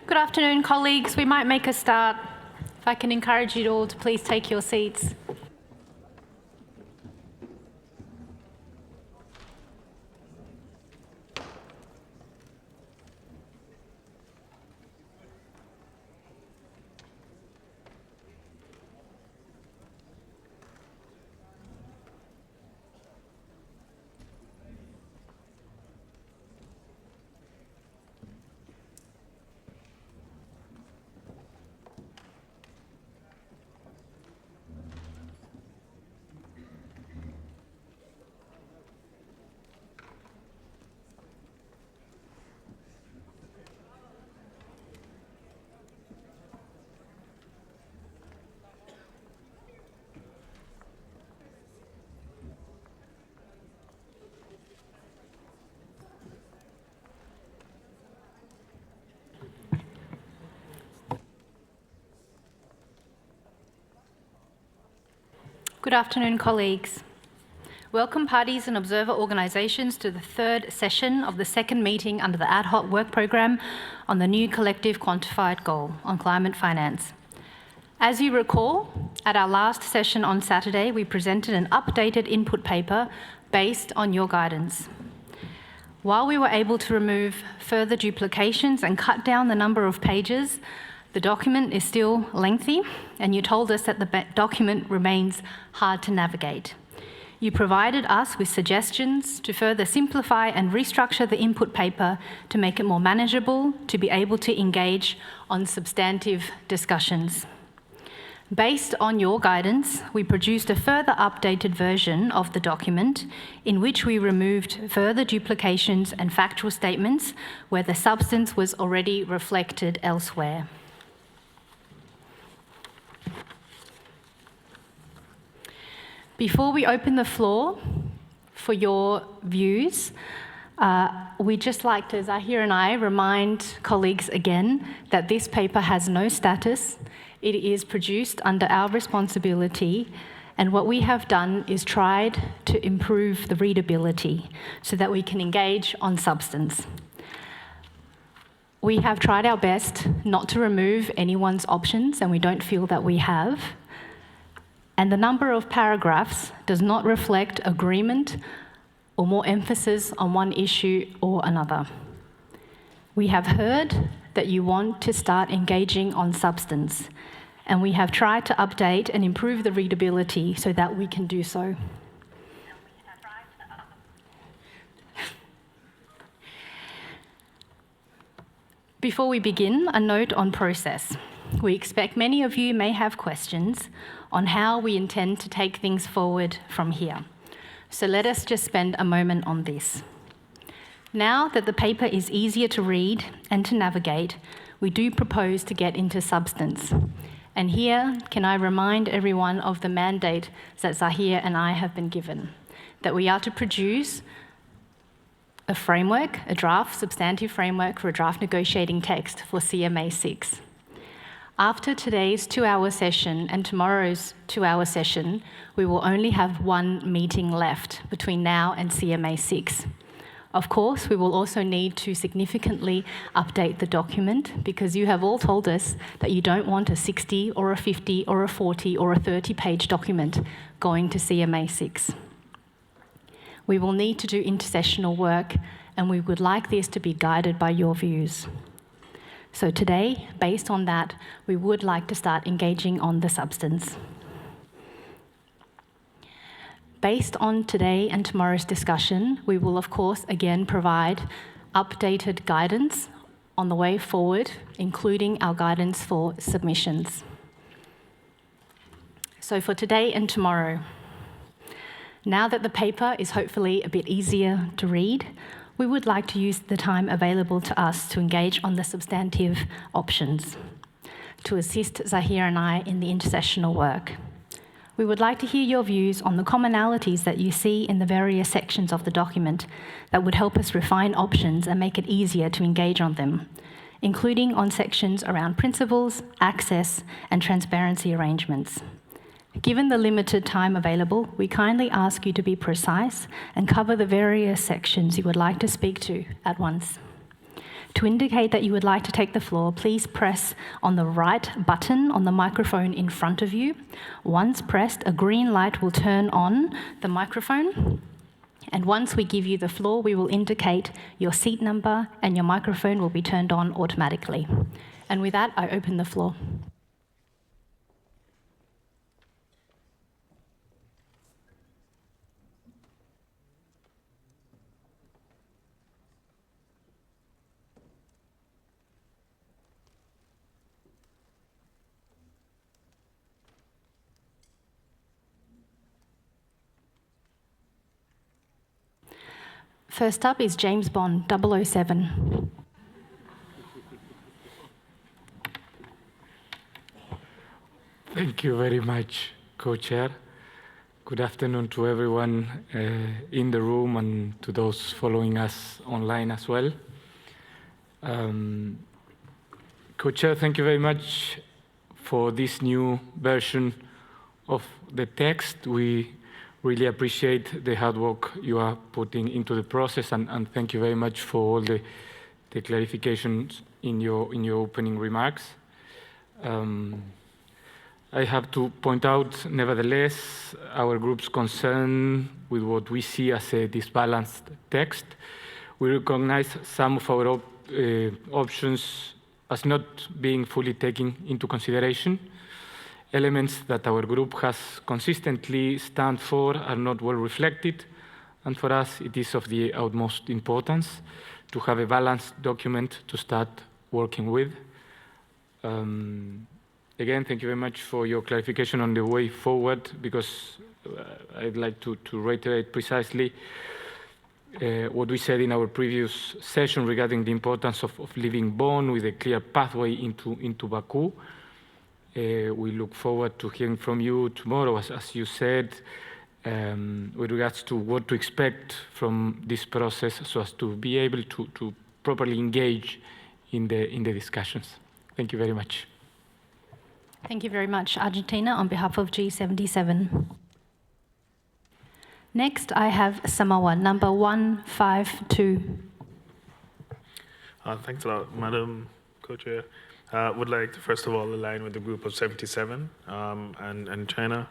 Good afternoon, colleagues. We might make a start. If I can encourage you all to please take your seats. Good afternoon, colleagues. Welcome parties and observer organisations to the third session of the second meeting under the ad hoc work programme on the new collective quantified goal on climate finance. As you recall, at our last session on Saturday, we presented an updated input paper based on your guidance. While we were able to remove further duplications and cut down the number of pages, the document is still lengthy, and you told us that the document remains hard to navigate. You provided us with suggestions to further simplify and restructure the input paper to make it more manageable, to be able to engage on substantive discussions. Based on your guidance, we produced a further updated version of the document in which we removed further duplications and factual statements where the substance was already reflected elsewhere. Before we open the floor for your views, we'd just like to, Zahir and I, remind colleagues again that this paper has no status. It is produced under our responsibility, and what we have done is tried to improve the readability so that we can engage on substance. We have tried our best not to remove anyone's options, and we don't feel that we have. And the number of paragraphs does not reflect agreement or more emphasis on one issue or another. We have heard that you want to start engaging on substance, and we have tried to update and improve the readability so that we can do so. Before we begin, a note on process. We expect many of you may have questions on how we intend to take things forward from here. So let us just spend a moment on this. Now that the paper is easier to read and to navigate, we do propose to get into substance. And here, can I remind everyone of the mandate that Zahir and I have been given, that we are to produce a framework, a draft substantive framework for a draft negotiating text for CMA 6. After today's 2-hour session and tomorrow's 2-hour session, we will only have one meeting left between now and CMA 6. Of course, we will also need to significantly update the document because you have all told us that you don't want a 60 or a 50 or a 40 or a 30-page document going to CMA 6. We will need to do intersessional work, and we would like this to be guided by your views. So today, based on that, we would like to start engaging on the substance. Based on today and tomorrow's discussion, we will of course again provide updated guidance on the way forward, including our guidance for submissions. So for today and tomorrow, now that the paper is hopefully a bit easier to read, we would like to use the time available to us to engage on the substantive options, to assist Zahir and I in the intersessional work. We would like to hear your views on the commonalities that you see in the various sections of the document that would help us refine options and make it easier to engage on them, including on sections around principles, access, and transparency arrangements. Given the limited time available, we kindly ask you to be precise and cover the various sections you would like to speak to at once. To indicate that you would like to take the floor, please press on the right button on the microphone in front of you. Once pressed, a green light will turn on the microphone. And once we give you the floor, we will indicate your seat number and your microphone will be turned on automatically. And with that, I open the floor. First up is James Bonn, 007. Thank you very much, Co-Chair. Good afternoon to everyone in the room and to those following us online as well. Co-Chair, thank you very much for this new version of the text. We really appreciate the hard work you are putting into the process, and thank you very much for all the clarifications in your opening remarks. I have to point out, nevertheless, our group's concern with what we see as a disbalanced text. We recognize some of our options as not being fully taken into consideration. Elements that our group has consistently stand for are not well reflected, and for us it is of the utmost importance to have a balanced document to start working with. Again, thank you very much for your clarification on the way forward, because I'd like to reiterate precisely what we said in our previous session regarding the importance of leaving Bonn with a clear pathway into Baku. We look forward to hearing from you tomorrow, as you said, with regards to what to expect from this process so as to be able to properly engage in the discussions. Thank you very much. Thank you very much, Argentina, on behalf of G77. Next, I have Samoa, number 152. Thanks a lot, Madam Co-Chair. Would like to first of all align with the group of 77 and China.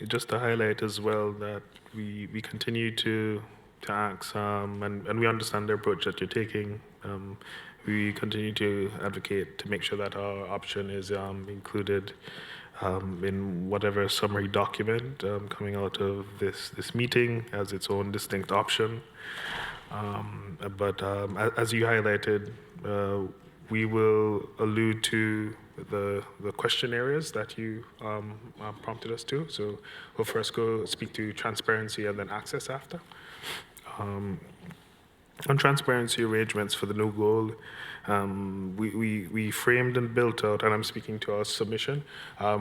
Just to highlight as well that we continue to ask, and we understand the approach that you're taking. We continue to advocate to make sure that our option is included in whatever summary document coming out of this meeting as its own distinct option. But as you highlighted, we will allude to the question areas that you prompted us to. So we'll first go speak to transparency and then access after. On transparency arrangements for the new goal, we framed and built out, and I'm speaking to our submission,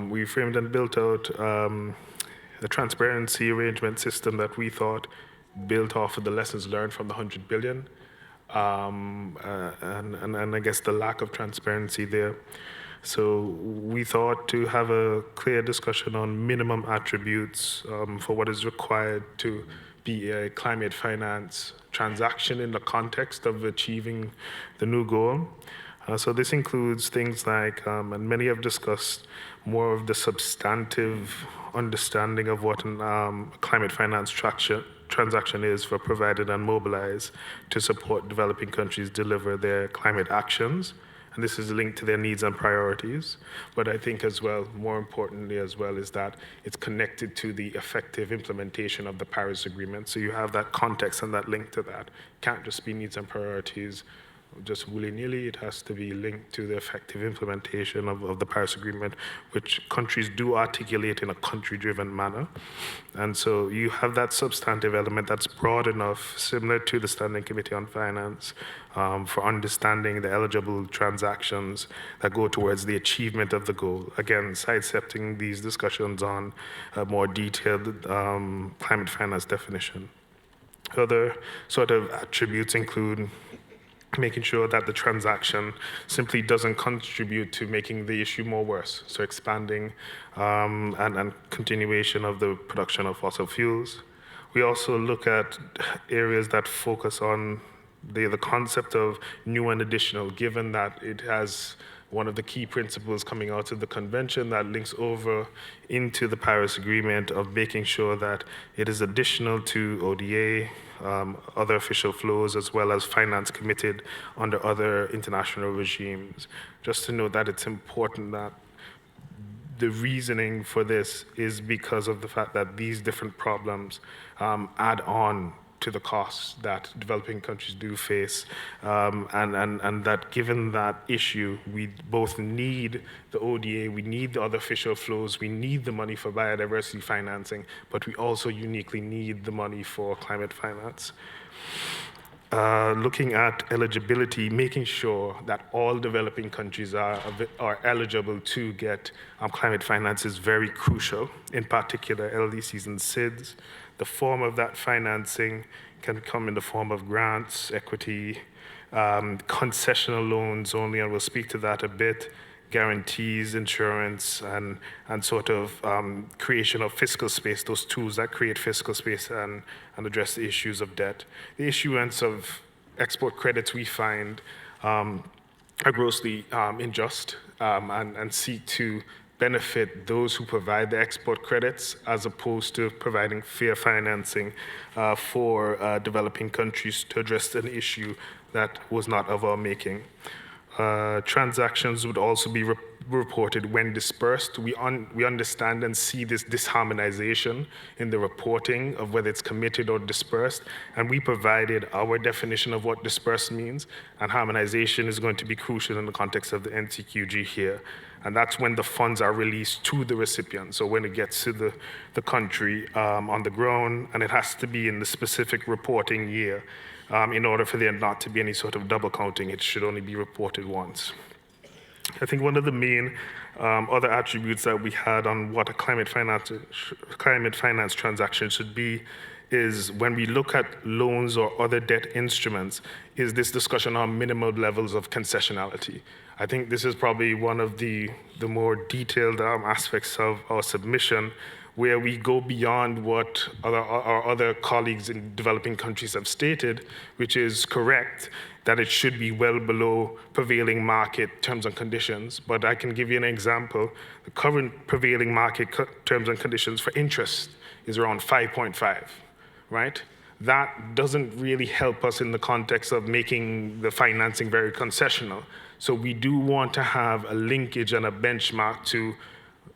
we framed and built out a transparency arrangement system that we thought built off of the lessons learned from the 100 billion, and I guess the lack of transparency there. So we thought to have a clear discussion on minimum attributes for what is required to be a climate finance transaction in the context of achieving the new goal. So this includes things like, and many have discussed more of the substantive understanding of what a climate finance transaction is for provided and mobilized to support developing countries deliver their climate actions. And this is linked to their needs and priorities. But I think as well, more importantly as well, is that it's connected to the effective implementation of the Paris Agreement. So you have that context and that link to that. It can't just be needs and priorities just willy-nilly. It has to be linked to the effective implementation of the Paris Agreement, which countries do articulate in a country-driven manner. And so you have that substantive element that's broad enough, similar to the Standing Committee on Finance, for understanding the eligible transactions that go towards the achievement of the goal. Again, sidestepping these discussions on a more detailed climate finance definition. Other sort of attributes include making sure that the transaction simply doesn't contribute to making the issue more worse. So expanding and continuation of the production of fossil fuels. We also look at areas that focus on The concept of new and additional, given that it has one of the key principles coming out of the convention that links over into the Paris Agreement of making sure that it is additional to ODA, other official flows, as well as finance committed under other international regimes. Just to note that it's important that the reasoning for this is because of the fact that these different problems add on to the costs that developing countries do face, and that given that issue, we both need the ODA, we need the other official flows, we need the money for biodiversity financing, but we also uniquely need the money for climate finance. Looking at eligibility, making sure that all developing countries are eligible to get climate finance is very crucial, in particular LDCs and SIDS. The form of that financing can come in the form of grants, equity, concessional loans only, and we'll speak to that a bit, guarantees, insurance, and sort of creation of fiscal space, those tools that create fiscal space and address the issues of debt. The issuance of export credits we find are grossly unjust and seek to benefit those who provide the export credits as opposed to providing fair financing for developing countries to address an issue that was not of our making. Transactions would also be reported when dispersed. We understand and see this disharmonization in the reporting of whether it's committed or dispersed, and we provided our definition of what dispersed means, and harmonization is going to be crucial in the context of the NCQG here. And that's when the funds are released to the recipient. So when it gets to the country on the ground, and it has to be in the specific reporting year. In order for there not to be any sort of double counting, it should only be reported once. I think one of the main other attributes that we had on what a climate finance transaction should be is when we look at loans or other debt instruments, is this discussion on minimum levels of concessionality. I think this is probably one of the more detailed aspects of our submission, where we go beyond what our other colleagues in developing countries have stated, which is correct, that it should be well below prevailing market terms and conditions. But I can give you an example. The current prevailing market terms and conditions for interest is around 5.5, right? That doesn't really help us in the context of making the financing very concessional. So we do want to have a linkage and a benchmark to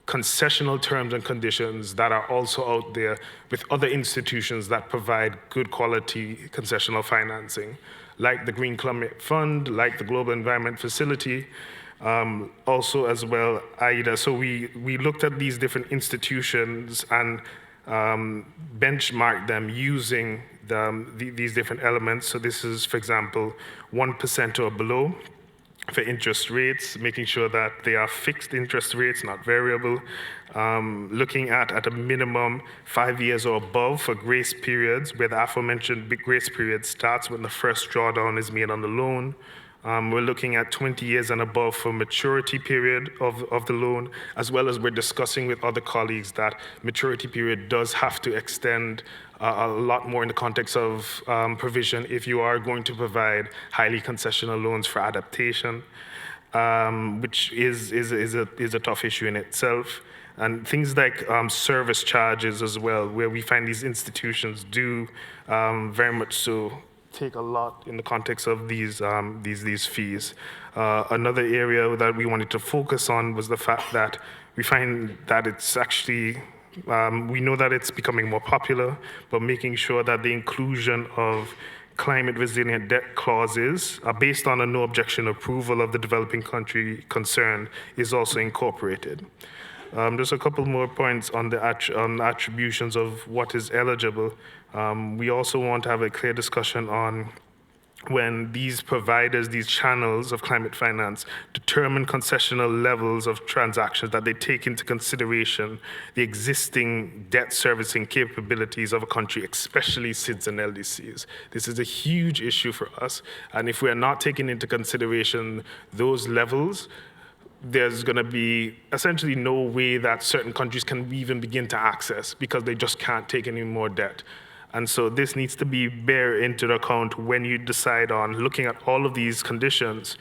concessional terms and conditions that are also out there with other institutions that provide good quality concessional financing, like the Green Climate Fund, like the Global Environment Facility, also as well AIDA. So we looked at these different institutions and benchmarked them using these different elements. So this is, for example, 1% or below for interest rates, making sure that they are fixed interest rates, not variable. Looking at a minimum 5 years or above for grace periods, where the aforementioned big grace period starts when the first drawdown is made on the loan. We're looking at 20 years and above for maturity period of the loan, as well as we're discussing with other colleagues that maturity period does have to extend a lot more in the context of provision if you are going to provide highly concessional loans for adaptation, which is a tough issue in itself. And things like service charges as well, where we find these institutions do very much so take a lot in the context of these fees. Another area that we wanted to focus on was the fact that we find that it's actually, we know that it's becoming more popular, but making sure that the inclusion of climate resilient debt clauses based on a no objection approval of the developing country concerned is also incorporated. Just a couple more points on the attributions of what is eligible. We also want to have a clear discussion on when these providers, these channels of climate finance, determine concessional levels of transactions, that they take into consideration the existing debt servicing capabilities of a country, especially SIDS and LDCs. This is a huge issue for us, and if we are not taking into consideration those levels, there's going to be essentially no way that certain countries can even begin to access because they just can't take any more debt. And so this needs to be bear into account when you decide on looking at all of these conditions.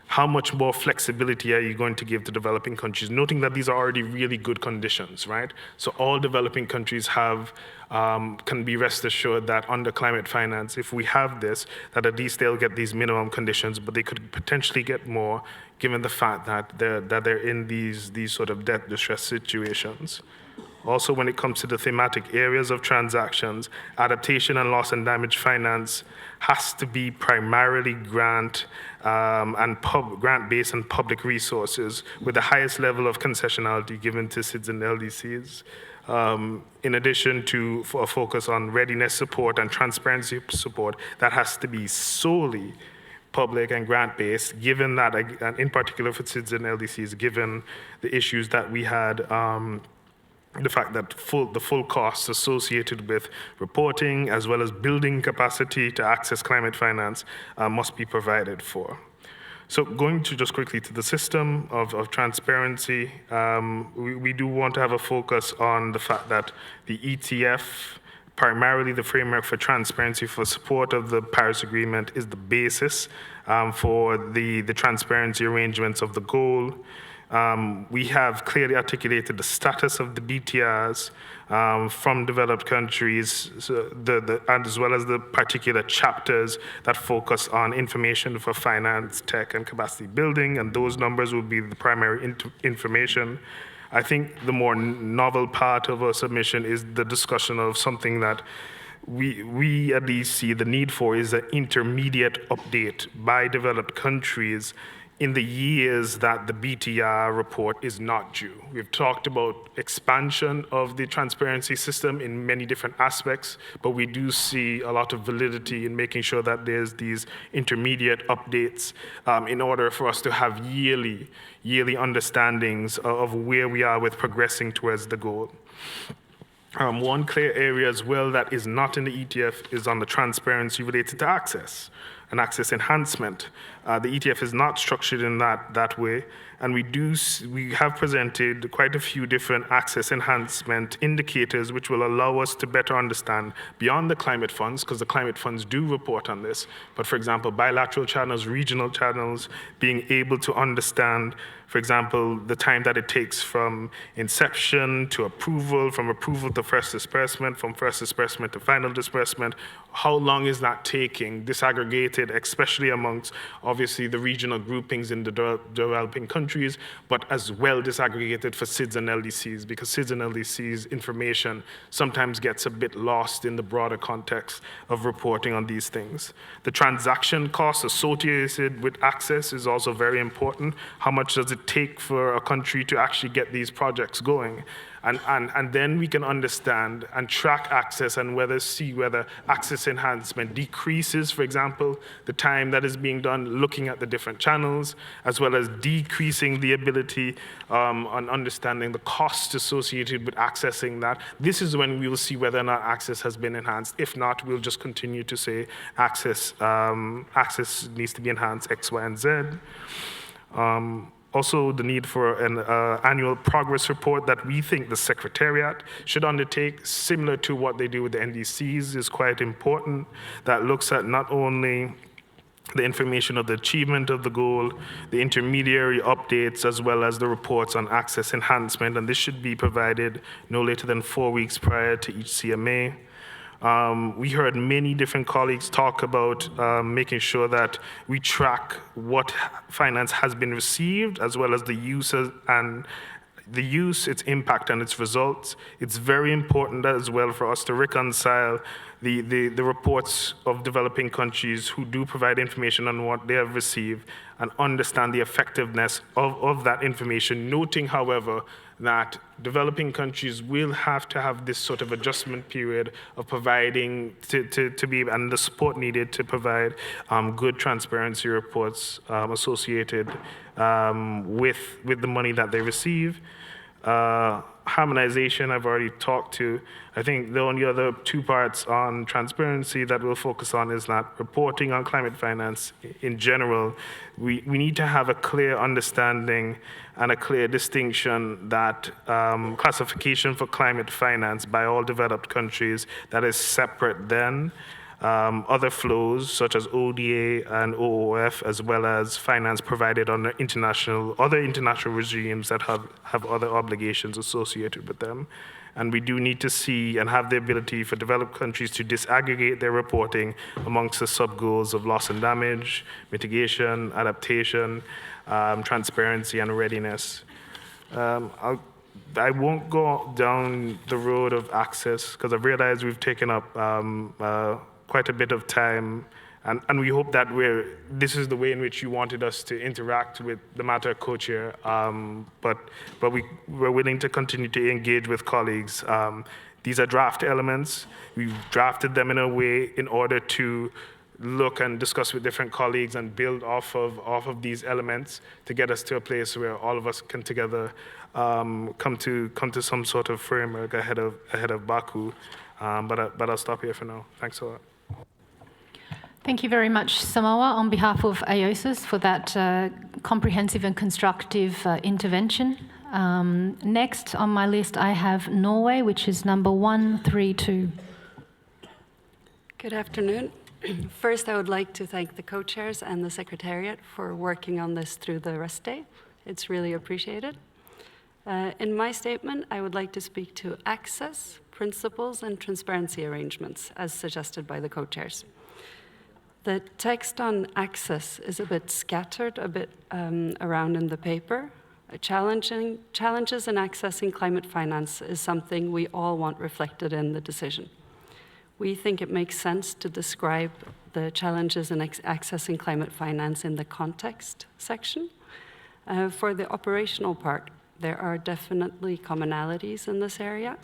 How much more flexibility are you going to give to developing countries, noting that these are already really good conditions, right? So all developing countries have, can be rest assured that under climate finance, if we have this, that at least they'll get these minimum conditions, but they could potentially get more given the fact that they're in these sort of debt distress situations. Also, when it comes to the thematic areas of transactions, adaptation and loss and damage finance has to be primarily grant-based and public resources with the highest level of concessionality given to SIDS and LDCs. In addition to a focus on readiness support and transparency support, that has to be solely public and grant-based, given that, and in particular for SIDS and LDCs, given the issues that we had, the fact that the full costs associated with reporting as well as building capacity to access climate finance must be provided for. So going to just quickly to the system of transparency, we do want to have a focus on the fact that the ETF, primarily the framework for transparency for support of the Paris Agreement, is the basis for the transparency arrangements of the goal. We have clearly articulated the status of the BTRs from developed countries, so and as well as the particular chapters that focus on information for finance, tech, and capacity building, and those numbers will be the primary information. I think the more novel part of our submission is the discussion of something that we at least see the need for, is an intermediate update by developed countries in the years that the BTR report is not due. We've talked about expansion of the transparency system in many different aspects, but we do see a lot of validity in making sure that there's these intermediate updates in order for us to have yearly understandings of where we are with progressing towards the goal. One clear area as well that is not in the ETF is on the transparency related to access and access enhancement. The ETF is not structured in that way, and we have presented quite a few different access enhancement indicators which will allow us to better understand beyond the climate funds, because the climate funds do report on this, but for example, bilateral channels, regional channels, being able to understand, for example, the time that it takes from inception to approval, from approval to first disbursement, from first disbursement to final disbursement. How long is that taking, disaggregated, especially amongst obviously the regional groupings in the developing countries, but as well disaggregated for SIDS and LDCs, because SIDS and LDCs information sometimes gets a bit lost in the broader context of reporting on these things. The transaction costs associated with access is also very important. How much does it take for a country to actually get these projects going? And then we can understand and track access and see whether access enhancement decreases, for example, the time that is being done looking at the different channels, as well as decreasing the ability on understanding the costs associated with accessing that. This is when we will see whether or not access has been enhanced. If not, we'll just continue to say access needs to be enhanced X, Y, and Z. Also, the need for an annual progress report that we think the Secretariat should undertake, similar to what they do with the NDCs, is quite important. That looks at not only the information of the achievement of the goal, the intermediary updates, as well as the reports on access enhancement, and this should be provided no later than 4 weeks prior to each CMA. We heard many different colleagues talk about making sure that we track what finance has been received, as well as the use its impact and its results. It's very important as well for us to reconcile the reports of developing countries who do provide information on what they have received and understand the effectiveness of that information, noting, however, that developing countries will have to have this sort of adjustment period of providing and the support needed to provide good transparency reports associated with the money that they receive. Harmonization, I've already talked to. I think the only other two parts on transparency that we'll focus on is that reporting on climate finance in general. We need to have a clear understanding and a clear distinction that classification for climate finance by all developed countries that is separate than other flows such as ODA and OOF, as well as finance provided under other international regimes that have other obligations associated with them. And we do need to see and have the ability for developed countries to disaggregate their reporting amongst the sub-goals of loss and damage, mitigation, adaptation, transparency, and readiness. I won't go down the road of access because I've realized we've taken up quite a bit of time, and we hope that this is the way in which you wanted us to interact with the matter co-chair, but we're willing to continue to engage with colleagues. These are draft elements. We've drafted them in a way in order to look and discuss with different colleagues and build off of these elements to get us to a place where all of us can together come to some sort of framework ahead of Baku. But I'll stop here for now. Thanks a lot. Thank you very much, Samoa, on behalf of AOSIS for that comprehensive and constructive intervention. Next on my list, I have Norway, which is number 132. Good afternoon. First, I would like to thank the co-chairs and the Secretariat for working on this through the rest day. It's really appreciated. In my statement, I would like to speak to access, principles, and transparency arrangements, as suggested by the co-chairs. The text on access is a bit scattered, a bit around in the paper. Challenges in accessing climate finance is something we all want reflected in the decision. We think it makes sense to describe the challenges in accessing climate finance in the context section. For the operational part, there are definitely commonalities in this area.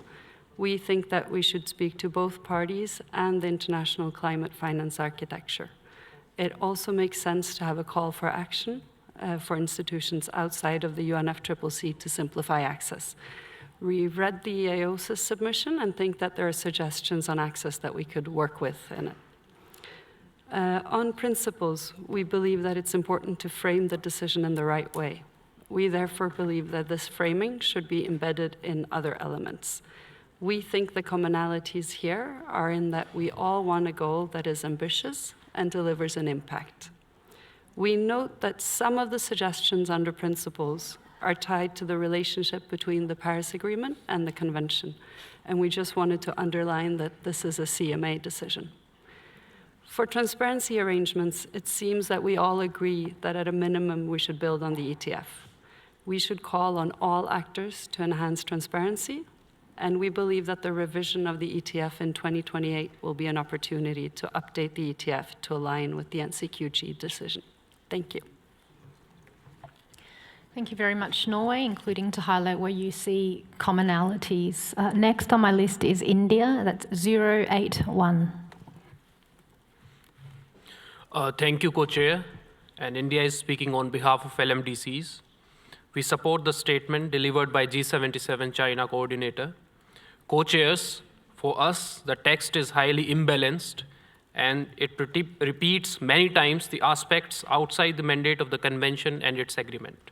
We think that we should speak to both parties and the international climate finance architecture. It also makes sense to have a call for action for institutions outside of the UNFCCC to simplify access. We've read the AOSIS submission and think that there are suggestions on access that we could work with in it. On principles, we believe that it's important to frame the decision in the right way. We therefore believe that this framing should be embedded in other elements. We think the commonalities here are in that we all want a goal that is ambitious and delivers an impact. We note that some of the suggestions under principles are tied to the relationship between the Paris Agreement and the Convention, and we just wanted to underline that this is a CMA decision. For transparency arrangements, it seems that we all agree that at a minimum we should build on the ETF. We should call on all actors to enhance transparency, and we believe that the revision of the ETF in 2028 will be an opportunity to update the ETF to align with the NCQG decision. Thank you. Thank you very much, Norway, including to highlight where you see commonalities. Next on my list is India, that's 081. Thank you, Co-Chair. And India is speaking on behalf of LMDCs. We support the statement delivered by G77 China coordinator. Co-chairs, for us, the text is highly imbalanced and it repeats many times the aspects outside the mandate of the convention and its agreement.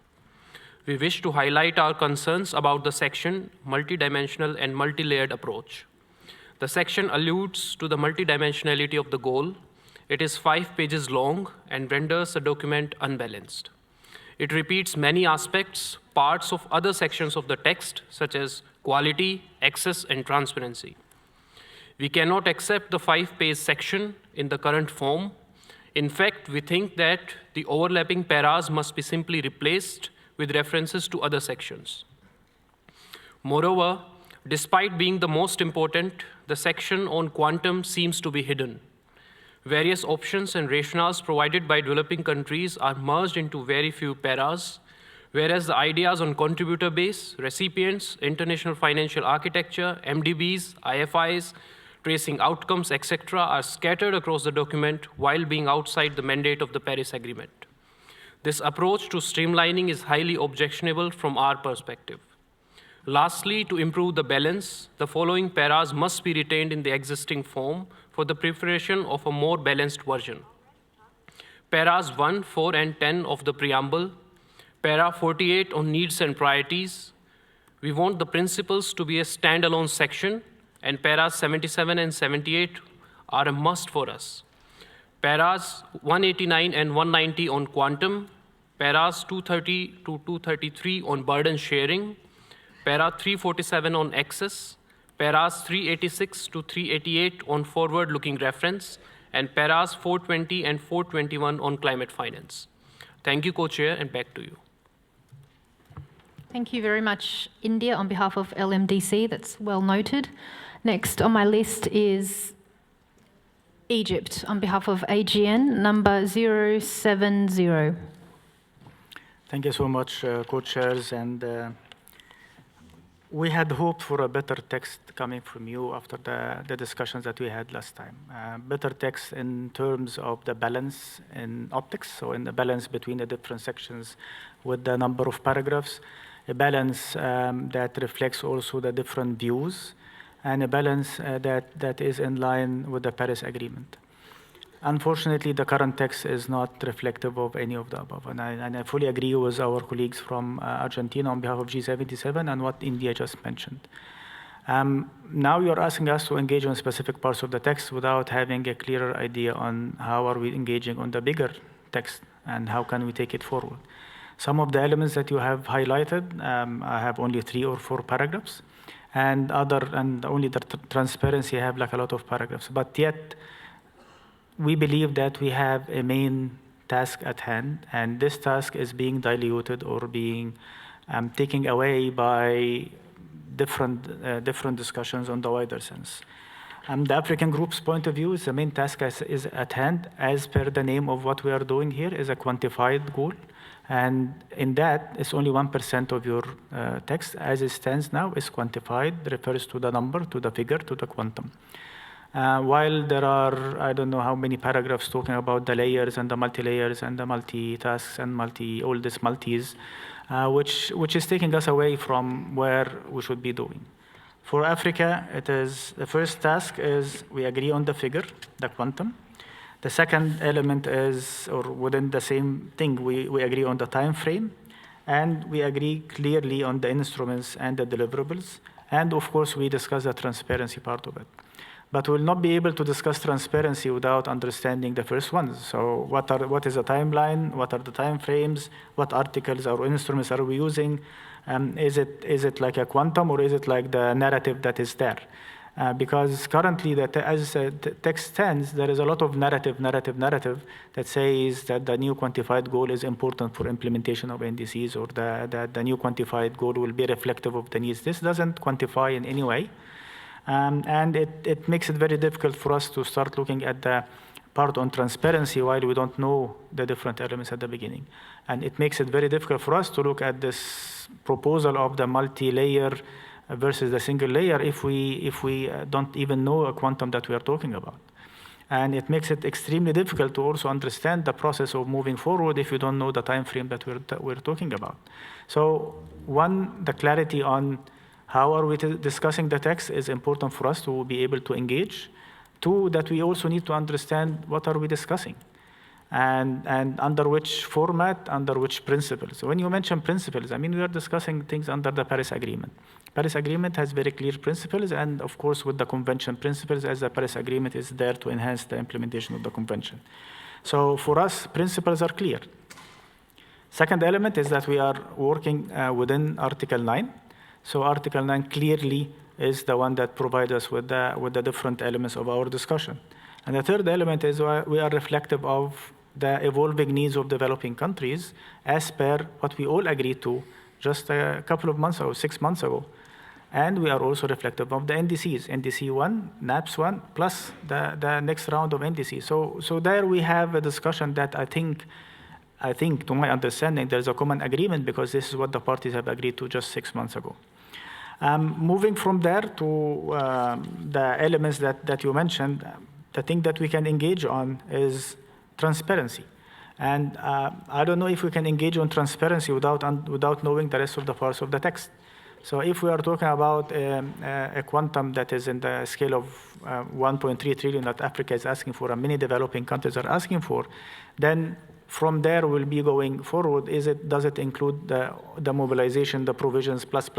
We wish to highlight our concerns about the section multidimensional and multi-layered approach. The section alludes to the multidimensionality of the goal. It is 5 pages long and renders the document unbalanced. It repeats many aspects, parts of other sections of the text, such as quality, access, and transparency. We cannot accept the 5-page section in the current form. In fact, we think that the overlapping paras must be simply replaced with references to other sections. Moreover, despite being the most important, the section on quantum seems to be hidden. Various options and rationales provided by developing countries are merged into very few paras, whereas the ideas on contributor base, recipients, international financial architecture, MDBs, IFIs, tracing outcomes, etc., are scattered across the document while being outside the mandate of the Paris Agreement. This approach to streamlining is highly objectionable from our perspective. Lastly, to improve the balance, the following paras must be retained in the existing form for the preparation of a more balanced version. Paras 1, 4, and 10 of the preamble, para 48 on needs and priorities. We want the principles to be a standalone section, and paras 77 and 78 are a must for us. Paras 189 and 190 on quantum, paras 230 to 233 on burden sharing, para 347 on access, paras 386 to 388 on forward-looking reference, and paras 420 and 421 on climate finance. Thank you, Co-Chair, and back to you. Thank you very much, India, on behalf of LMDC. That's well noted. Next on my list is Egypt, on behalf of AGN, number 070. Thank you so much, co-chairs. And we had hoped for a better text coming from you after the discussions that we had last time. Better text in terms of the balance in optics, so in the balance between the different sections with the number of paragraphs, a balance that reflects also the different views, and a balance that is in line with the Paris Agreement. Unfortunately, the current text is not reflective of any of the above, and I fully agree with our colleagues from Argentina on behalf of G77 and what India just mentioned. Now you're asking us to engage on specific parts of the text without having a clearer idea on how are we engaging on the bigger text and how can we take it forward. Some of the elements that you have highlighted, I have only 3 or 4 paragraphs, and only the transparency have like a lot of paragraphs. But yet, we believe that we have a main task at hand, and this task is being diluted or being taken away by different discussions on the wider sense. The African group's point of view is the main task is at hand, as per the name of what we are doing here, is a quantified goal. And in that, it's only 1% of your text, as it stands now, is quantified, refers to the number, to the figure, to the quantum. While there are, I don't know how many paragraphs talking about the layers and the multi-layers and the multi-tasks and all these multis, which is taking us away from where we should be doing. For Africa, it is the first task is we agree on the figure, the quantum. The second element is, or within the same thing, we agree on the time frame, and we agree clearly on the instruments and the deliverables. And of course, we discuss the transparency part of it. But we'll not be able to discuss transparency without understanding the first ones. So what is the timeline? What are the time frames? What articles or instruments are we using? Is it like a quantum, or is it like the narrative that is there? Because currently, as text stands, there is a lot of narrative that says that the new quantified goal is important for implementation of NDCs, or that the new quantified goal will be reflective of the needs. This doesn't quantify in any way. And it makes it very difficult for us to start looking at the part on transparency while we don't know the different elements at the beginning. And it makes it very difficult for us to look at this proposal of the multi-layer versus the single layer if we don't even know a quantum that we are talking about. And it makes it extremely difficult to also understand the process of moving forward if you don't know the time frame that we're talking about. So one, the clarity on how are we discussing the text is important for us to be able to engage. Two, that we also need to understand what are we discussing and under which format, under which principles. So when you mention principles, I mean, we are discussing things under the Paris Agreement. Paris Agreement has very clear principles, and of course with the convention principles, as the Paris Agreement is there to enhance the implementation of the convention. So for us, principles are clear. Second element is that we are working within Article 9. So Article 9 clearly is the one that provides us with the different elements of our discussion. And the third element is we are reflective of the evolving needs of developing countries as per what we all agreed to just a couple of months ago, 6 months ago. And we are also reflective of the NDCs, NDC 1, NAPS 1, plus the next round of NDC. So there we have a discussion that I think, to my understanding, there's a common agreement because this is what the parties have agreed to just 6 months ago. Moving from there to the elements that you mentioned, the thing that we can engage on is transparency. And I don't know if we can engage on transparency without knowing the rest of the parts of the text. So if we are talking about a quantum that is in the scale of 1.3 trillion that Africa is asking for and many developing countries are asking for, then from there we'll be going forward. Does it include the mobilization, the provisions plus,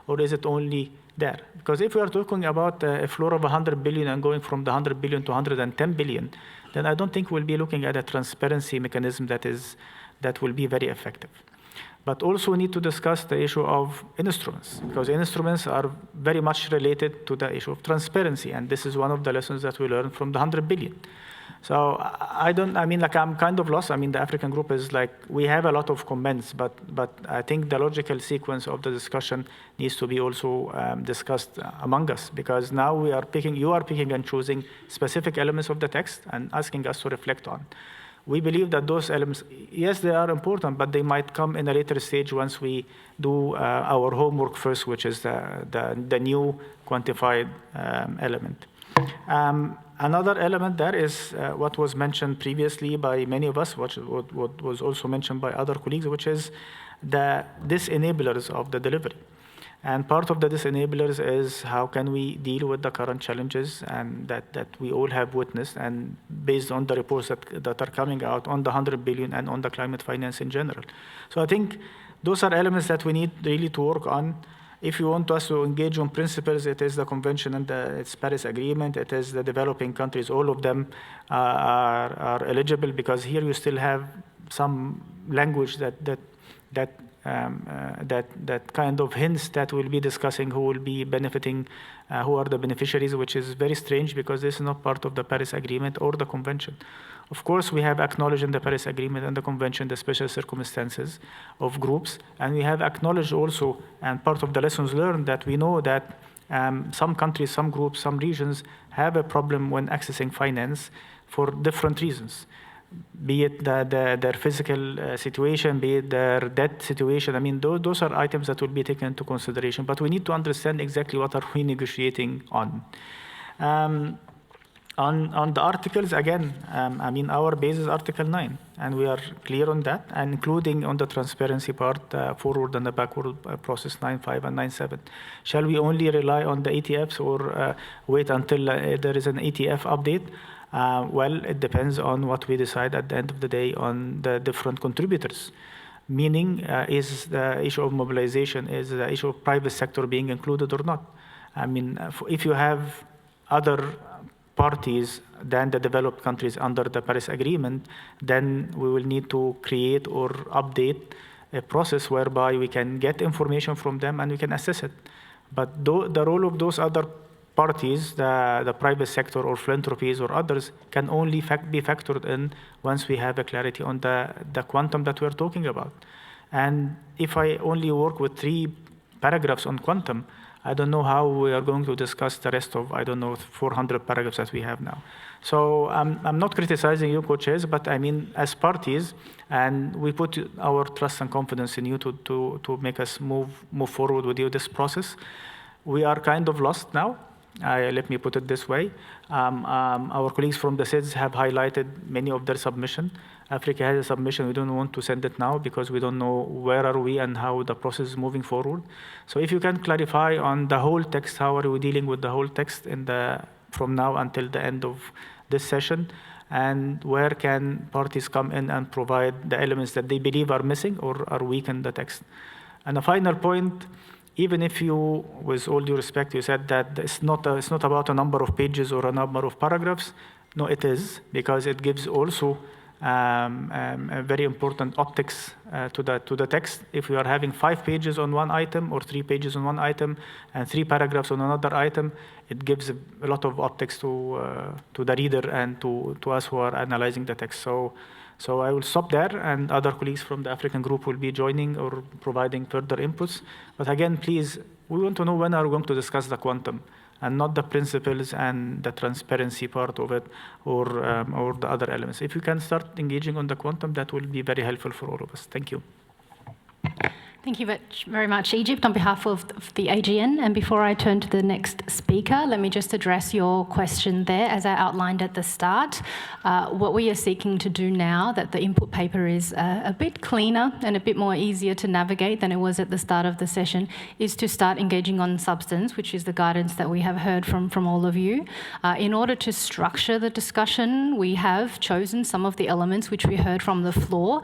or is it only there? Because if we are talking about a floor of 100 billion and going from the 100 billion to 110 billion, then I don't think we'll be looking at a transparency mechanism that will be very effective. But also we need to discuss the issue of instruments, because instruments are very much related to the issue of transparency, and this is one of the lessons that we learned from the 100 billion. So I'm kind of lost. I mean, the African group is like, we have a lot of comments, but I think the logical sequence of the discussion needs to be also discussed among us, because now you are picking and choosing specific elements of the text and asking us to reflect on. We believe that those elements, yes, they are important, but they might come in a later stage once we do our homework first, which is the new quantified element. Another element there is what was mentioned previously by many of us, what was also mentioned by other colleagues, which is the disenablers of the delivery. And part of the disenablers is how can we deal with the current challenges and that we all have witnessed, and based on the reports that are coming out on the 100 billion and on the climate finance in general. So I think those are elements that we need really to work on. If you want us to engage on principles, it is the convention and its Paris Agreement, it is the developing countries, all of them are eligible, because here you still have some language that kind of hints that we'll be discussing who will be benefiting, who are the beneficiaries, which is very strange because this is not part of the Paris Agreement or the Convention. Of course, we have acknowledged in the Paris Agreement and the Convention the special circumstances of groups, and we have acknowledged also, and part of the lessons learned, that we know that some countries, some groups, some regions have a problem when accessing finance for different reasons. Be it their physical situation, be it their debt situation. I mean, those are items that will be taken into consideration, but we need to understand exactly what are we negotiating on. On the articles, again, I mean, our base is Article 9, and we are clear on that, and including on the transparency part, forward and the backward process 9.5 and 9.7. Shall we only rely on the ETFs or wait until there is an ETF update? Well, it depends on what we decide at the end of the day on the different contributors. Meaning, is the issue of mobilization, is the issue of private sector being included or not? I mean, if you have other parties than the developed countries under the Paris Agreement, then we will need to create or update a process whereby we can get information from them and we can assess it. But the role of those other parties, the private sector or philanthropies or others, can only be factored in once we have a clarity on the quantum that we're talking about. And if I only work with 3 paragraphs on quantum, I don't know how we are going to discuss the rest of, 400 paragraphs that we have now. So I'm not criticizing you, co-chairs, but I mean, as parties, and we put our trust and confidence in you to make us move forward with you this process. We are kind of lost now. Let me put it this way. Our colleagues from the SIDS have highlighted many of their submission. Africa has a submission. We don't want to send it now because we don't know where are we and how the process is moving forward. So if you can clarify on the whole text, how are we dealing with the whole text from now until the end of this session, and where can parties come in and provide the elements that they believe are missing or are weak in the text. And a final point, even if you, with all due respect, you said that it's not about a number of pages or a number of paragraphs. No, it is, because it gives also a very important optics to the text. If we are having 5 pages on one item or 3 pages on one item and 3 paragraphs on another item, it gives a lot of optics to the reader and to us who are analyzing the text. So I will stop there, and other colleagues from the African group will be joining or providing further inputs. But again, please, we want to know when are we going to discuss the quantum, and not the principles and the transparency part of it or the other elements. If you can start engaging on the quantum, that will be very helpful for all of us. Thank you. Thank you very much, Egypt, on behalf of the AGN. And before I turn to the next speaker, let me just address your question there. As I outlined at the start, what we are seeking to do now that the input paper is a bit cleaner and a bit more easier to navigate than it was at the start of the session is to start engaging on substance, which is the guidance that we have heard from all of you. In order to structure the discussion, we have chosen some of the elements which we heard from the floor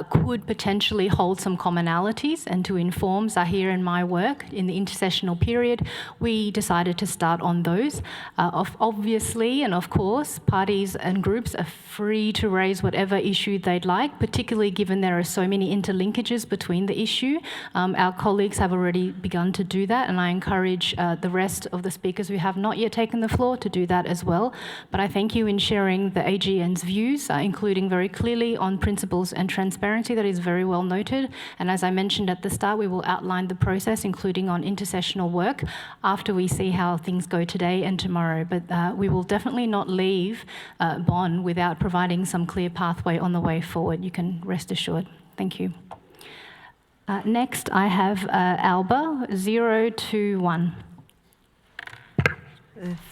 could potentially hold some commonalities, and to inform Zahir and my work in the intersessional period, we decided to start on those. Obviously, and of course, parties and groups are free to raise whatever issue they'd like, particularly given there are so many interlinkages between the issue. Our colleagues have already begun to do that, and I encourage the rest of the speakers who have not yet taken the floor to do that as well. But I thank you in sharing the AGN's views, including very clearly on principles and transparency. That is very well noted. And as I mentioned at the start, we will outline the process, including on intersessional work, after we see how things go today and tomorrow. But we will definitely not leave Bonn without providing some clear pathway on the way forward. You can rest assured. Thank you. Next, I have Alba, 021.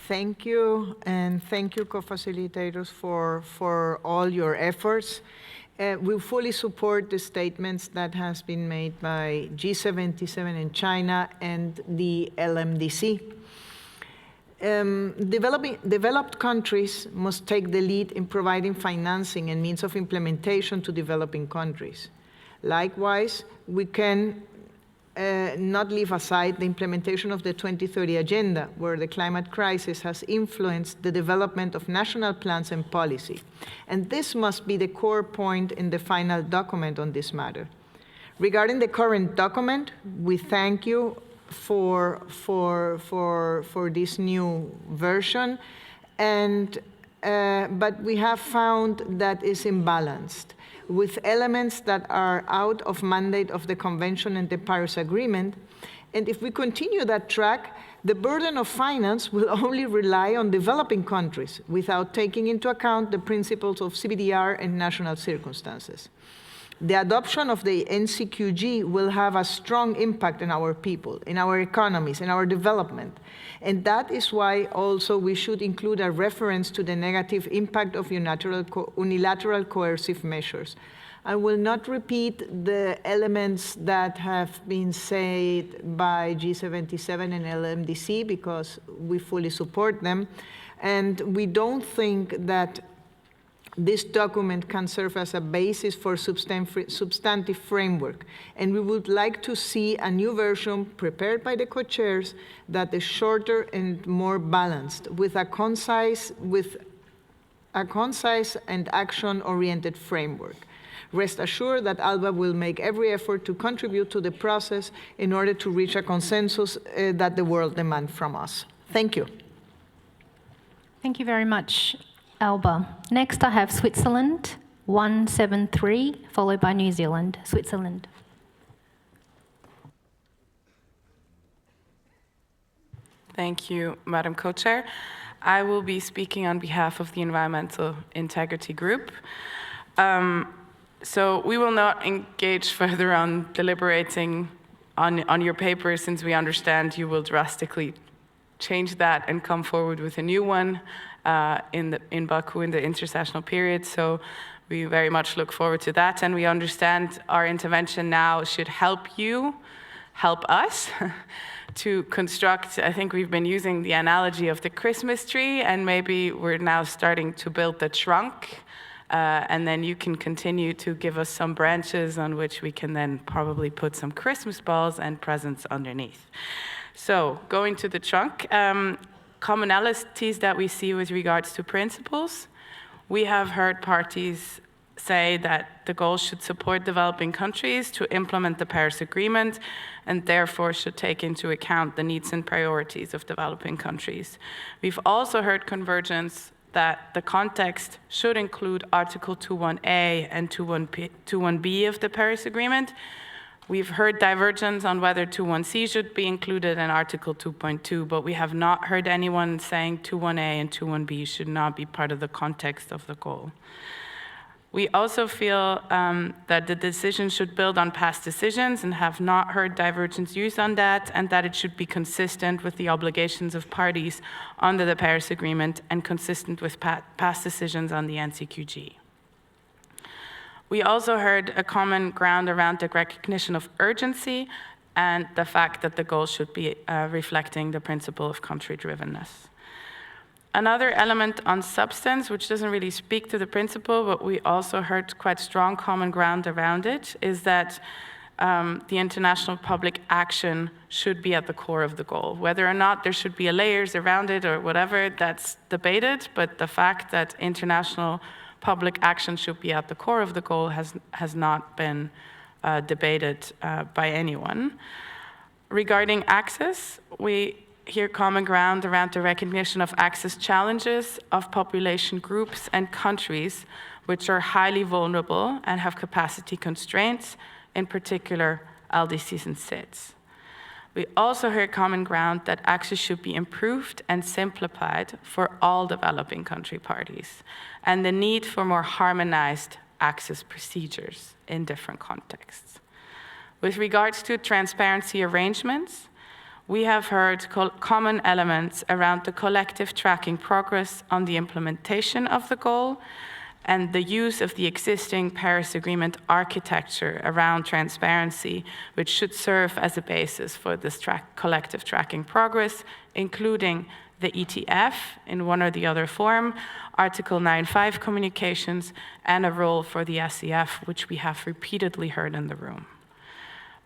Thank you, and thank you, co-facilitators, for all your efforts. We fully support the statements that has been made by G77 in China and the LMDC. Developed countries must take the lead in providing financing and means of implementation to developing countries. Likewise, we can not leave aside the implementation of the 2030 Agenda, where the climate crisis has influenced the development of national plans and policy. And this must be the core point in the final document on this matter. Regarding the current document, we thank you for this new version, and but we have found that it's imbalanced, with elements that are out of mandate of the Convention and the Paris Agreement. And if we continue that track, the burden of finance will only rely on developing countries without taking into account the principles of CBDR and national circumstances. The adoption of the NCQG will have a strong impact on our people, in our economies, in our development. And that is why also we should include a reference to the negative impact of unilateral coercive measures. I will not repeat the elements that have been said by G77 and LMDC because we fully support them. And we don't think that this document can serve as a basis for substantive framework. And we would like to see a new version prepared by the co-chairs that is shorter and more balanced, with a concise and action-oriented framework. Rest assured that ALBA will make every effort to contribute to the process in order to reach a consensus that the world demands from us. Thank you. Thank you very much, Alba. Next, I have Switzerland, 173, followed by New Zealand. Switzerland. Thank you, Madam Co-Chair. I will be speaking on behalf of the Environmental Integrity Group. So we will not engage further on deliberating on your paper, since we understand you will drastically change that and come forward with a new one in Baku in the intersessional period. So we very much look forward to that, and we understand our intervention now should help us to construct. I think we've been using the analogy of the Christmas tree, and maybe we're now starting to build the trunk, and then you can continue to give us some branches on which we can then probably put some Christmas balls and presents underneath. So going to the trunk, commonalities that we see with regards to principles. We have heard parties say that the goals should support developing countries to implement the Paris Agreement, and therefore should take into account the needs and priorities of developing countries. We've also heard convergence that the context should include Article 2.1a and 2.1b of the Paris Agreement. We've heard divergence on whether 2.1c should be included in Article 2.2, but we have not heard anyone saying 2.1a and 2.1b should not be part of the context of the goal. We also feel that the decision should build on past decisions and have not heard divergent views on that, and that it should be consistent with the obligations of parties under the Paris Agreement and consistent with past decisions on the NCQG. We also heard a common ground around the recognition of urgency and the fact that the goals should be reflecting the principle of country-drivenness. Another element on substance, which doesn't really speak to the principle, but we also heard quite strong common ground around it, is that the international public action should be at the core of the goal. Whether or not there should be layers around it or whatever, that's debated, but the fact that international public action should be at the core of the goal has not been debated by anyone. Regarding access, we hear common ground around the recognition of access challenges of population groups and countries which are highly vulnerable and have capacity constraints, in particular LDCs and SIDS. We also heard common ground that access should be improved and simplified for all developing country parties, and the need for more harmonized access procedures in different contexts. With regards to transparency arrangements, we have heard common elements around the collective tracking progress on the implementation of the goal and the use of the existing Paris Agreement architecture around transparency, which should serve as a basis for this collective tracking progress, including the ETF in one or the other form, Article 9.5 communications, and a role for the SEF, which we have repeatedly heard in the room.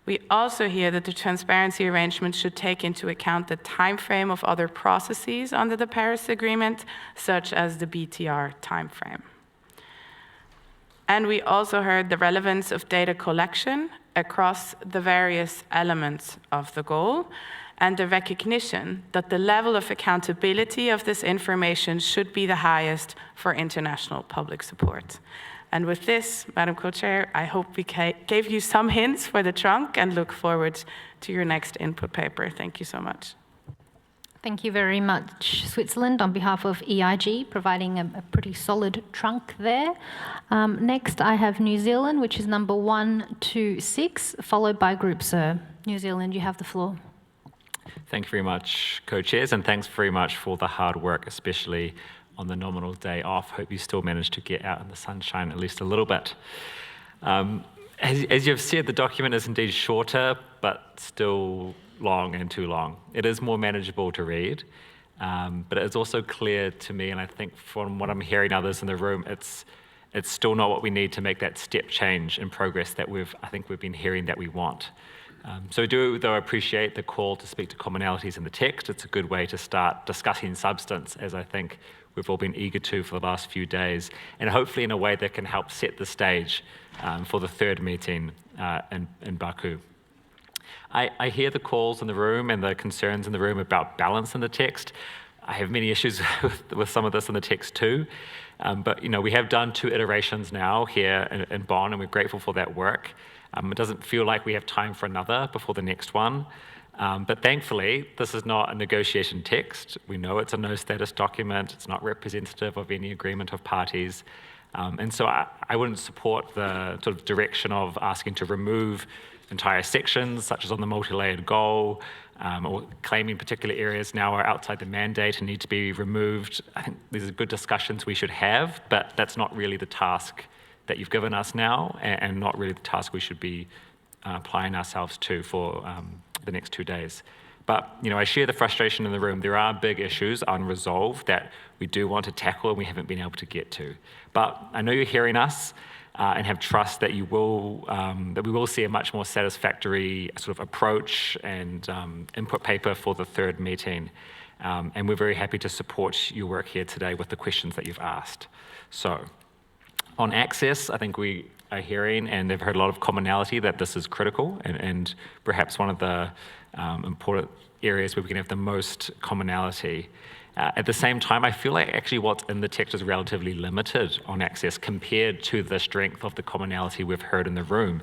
We also hear that the transparency arrangement should take into account the timeframe of other processes under the Paris Agreement, such as the BTR timeframe. And we also heard the relevance of data collection across the various elements of the goal, and the recognition that the level of accountability of this information should be the highest for international public support. And with this, Madam Co-Chair, I hope we gave you some hints for the trunk and look forward to your next input paper. Thank you so much. Thank you very much, Switzerland, on behalf of EIG, providing a pretty solid trunk there. Next, I have New Zealand, which is number 126, followed by Group Sir. New Zealand, you have the floor. Thank you very much, co-chairs, and thanks very much for the hard work, especially on the nominal day off. Hope you still managed to get out in the sunshine at least a little bit. As you've said, the document is indeed shorter, but still long and too long. It is more manageable to read, but it's also clear to me, and I think from what I'm hearing others in the room, it's still not what we need to make that step change in progress that I think we've been hearing that we want. So I do, though, appreciate the call to speak to commonalities in the text. It's a good way to start discussing substance, as I think we've all been eager to for the last few days, and hopefully in a way that can help set the stage for the third meeting in Baku. I hear the calls in the room and the concerns in the room about balance in the text. I have many issues with some of this in the text too, but we have done 2 iterations now here in Bonn, and we're grateful for that work. It doesn't feel like we have time for another before the next one. But thankfully, this is not a negotiation text. We know it's a no-status document. It's not representative of any agreement of parties. And so I wouldn't support the sort of direction of asking to remove entire sections, such as on the multi-layered goal, or claiming particular areas now are outside the mandate and need to be removed. I think these are good discussions we should have, but that's not really the task that you've given us now, and not really the task we should be applying ourselves to for the next 2 days. But I share the frustration in the room. There are big issues unresolved that we do want to tackle and we haven't been able to get to. But I know you're hearing us and have trust that you will, that we will see a much more satisfactory sort of approach and input paper for the third meeting. And we're very happy to support your work here today with the questions that you've asked. So, on access, I think we are hearing and they've heard a lot of commonality that this is critical and perhaps one of the important areas where we can have the most commonality. At the same time, I feel like actually what's in the text is relatively limited on access compared to the strength of the commonality we've heard in the room.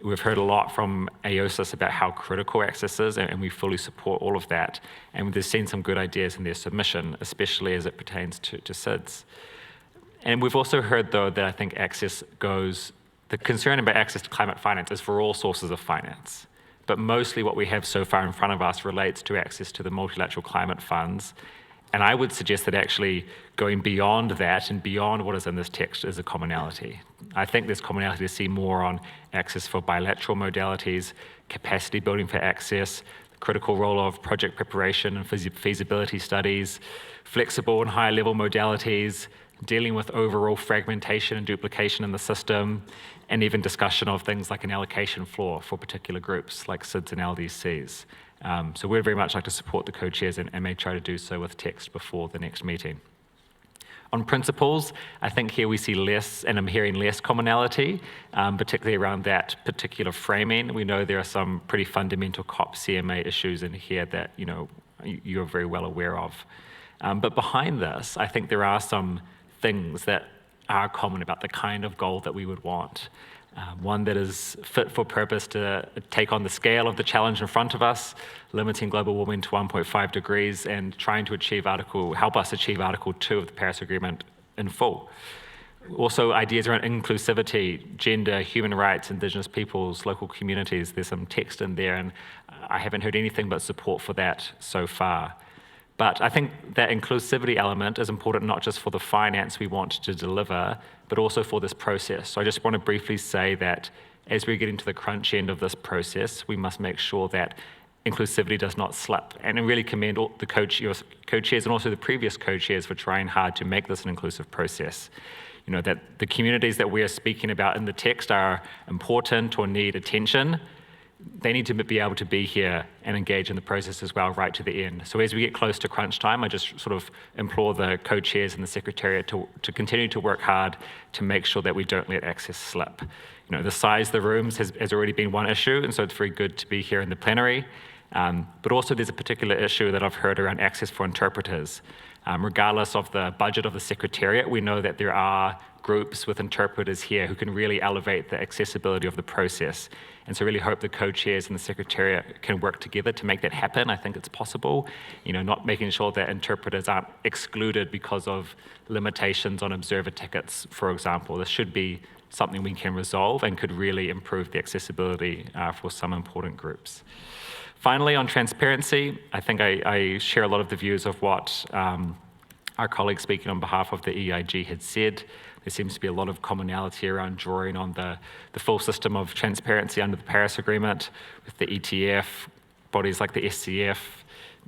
We've heard a lot from AOSIS about how critical access is, and we fully support all of that. And they've seen some good ideas in their submission, especially as it pertains to SIDS. And we've also heard, though, that I think the concern about access to climate finance is for all sources of finance. But mostly what we have so far in front of us relates to access to the multilateral climate funds. And I would suggest that actually going beyond that and beyond what is in this text is a commonality. I think there's commonality to see more on access for bilateral modalities, capacity building for access, the critical role of project preparation and feasibility studies, flexible and high-level modalities, dealing with overall fragmentation and duplication in the system, and even discussion of things like an allocation floor for particular groups like SIDS and LDCs. So we'd very much like to support the co-chairs and may try to do so with text before the next meeting. On principles, I think here we see less, and I'm hearing less commonality, particularly around that particular framing. We know there are some pretty fundamental COP CMA issues in here that you're very well aware of. But behind this, I think there are some things that are common about the kind of goal that we would want. One that is fit for purpose to take on the scale of the challenge in front of us, limiting global warming to 1.5 degrees and trying to help us achieve Article 2 of the Paris Agreement in full. Also, ideas around inclusivity, gender, human rights, indigenous peoples, local communities. There's some text in there, and I haven't heard anything but support for that so far. But I think that inclusivity element is important not just for the finance we want to deliver, but also for this process. So I just want to briefly say that as we're getting to the crunch end of this process, we must make sure that inclusivity does not slip. And I really commend all the co-chairs and also the previous co-chairs for trying hard to make this an inclusive process. That the communities that we are speaking about in the text are important or need attention. They need to be able to be here and engage in the process as well, right to the end. So as we get close to crunch time, I just sort of implore the co-chairs and the secretariat to continue to work hard to make sure that we don't let access slip. The size of the rooms has already been one issue, and so it's very good to be here in the plenary. But also there's a particular issue that I've heard around access for interpreters. Regardless of the budget of the secretariat, we know that there are groups with interpreters here who can really elevate the accessibility of the process. And so I really hope the co-chairs and the secretariat can work together to make that happen. I think it's possible, not making sure that interpreters aren't excluded because of limitations on observer tickets, for example. This should be something we can resolve and could really improve the accessibility for some important groups. Finally, on transparency, I think I share a lot of the views of what our colleague speaking on behalf of the EIG had said. There seems to be a lot of commonality around drawing on the full system of transparency under the Paris Agreement with the ETF, bodies like the SCF,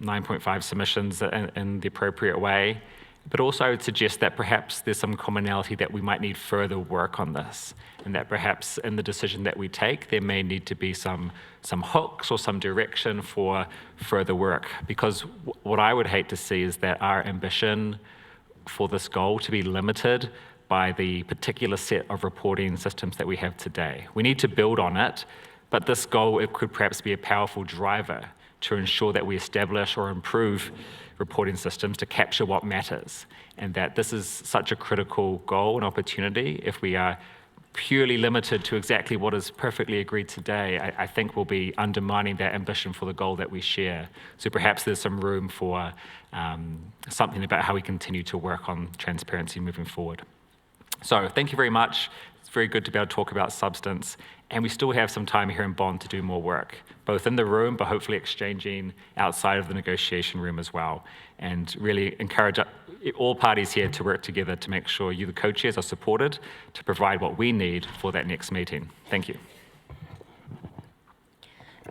9.5 submissions in the appropriate way. But also I would suggest that perhaps there's some commonality that we might need further work on this, and that perhaps in the decision that we take, there may need to be some hooks or some direction for further work. Because what I would hate to see is that our ambition for this goal to be limited by the particular set of reporting systems that we have today. We need to build on it, but this goal, it could perhaps be a powerful driver to ensure that we establish or improve reporting systems to capture what matters, and that this is such a critical goal and opportunity. If we are purely limited to exactly what is perfectly agreed today, I think we'll be undermining that ambition for the goal that we share. So perhaps there's some room for something about how we continue to work on transparency moving forward. So thank you very much. It's very good to be able to talk about substance, and we still have some time here in Bonn to do more work, both in the room, but hopefully exchanging outside of the negotiation room as well, and really encourage all parties here to work together to make sure you, the co-chairs, are supported to provide what we need for that next meeting. Thank you.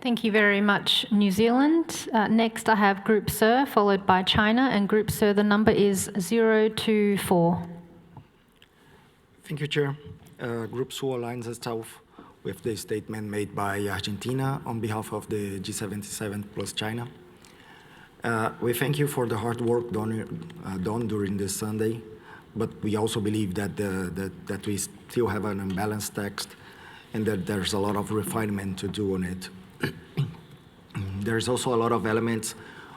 Thank you very much, New Zealand. Next, I have Group Sir, followed by China, and Group Sir, the number is 024. Thank you, Chair. Group SUR aligns itself with the statement made by Argentina on behalf of the G77 plus China. We thank you for the hard work done during this Sunday, but we also believe that that we still have an unbalanced text and that there's a lot of refinement to do on it. There's also a lot of elements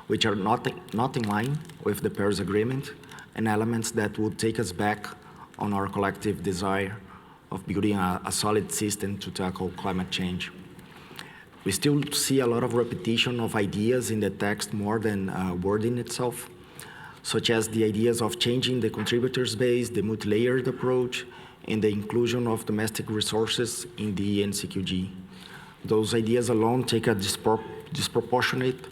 which are not in line with the Paris Agreement, and elements that would take us back on our collective desire of building a solid system to tackle climate change. We still see a lot of repetition of ideas in the text more than wording itself. such as the ideas of changing the contributors base, the multi-layered approach, and the inclusion of domestic resources in the NCQG. Those ideas alone take a disproportionate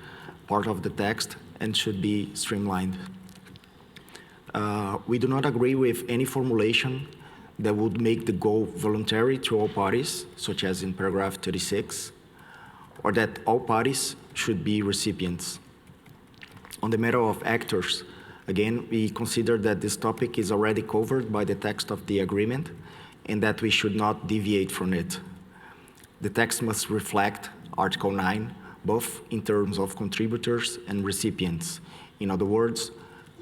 part of the text and should be streamlined. We do not agree with any formulation that would make the goal voluntary to all parties, such as in paragraph 36, or that all parties should be recipients. On the matter of actors, again, we consider that this topic is already covered by the text of the agreement and that we should not deviate from it. The text must reflect Article 9, both in terms of contributors and recipients. In other words,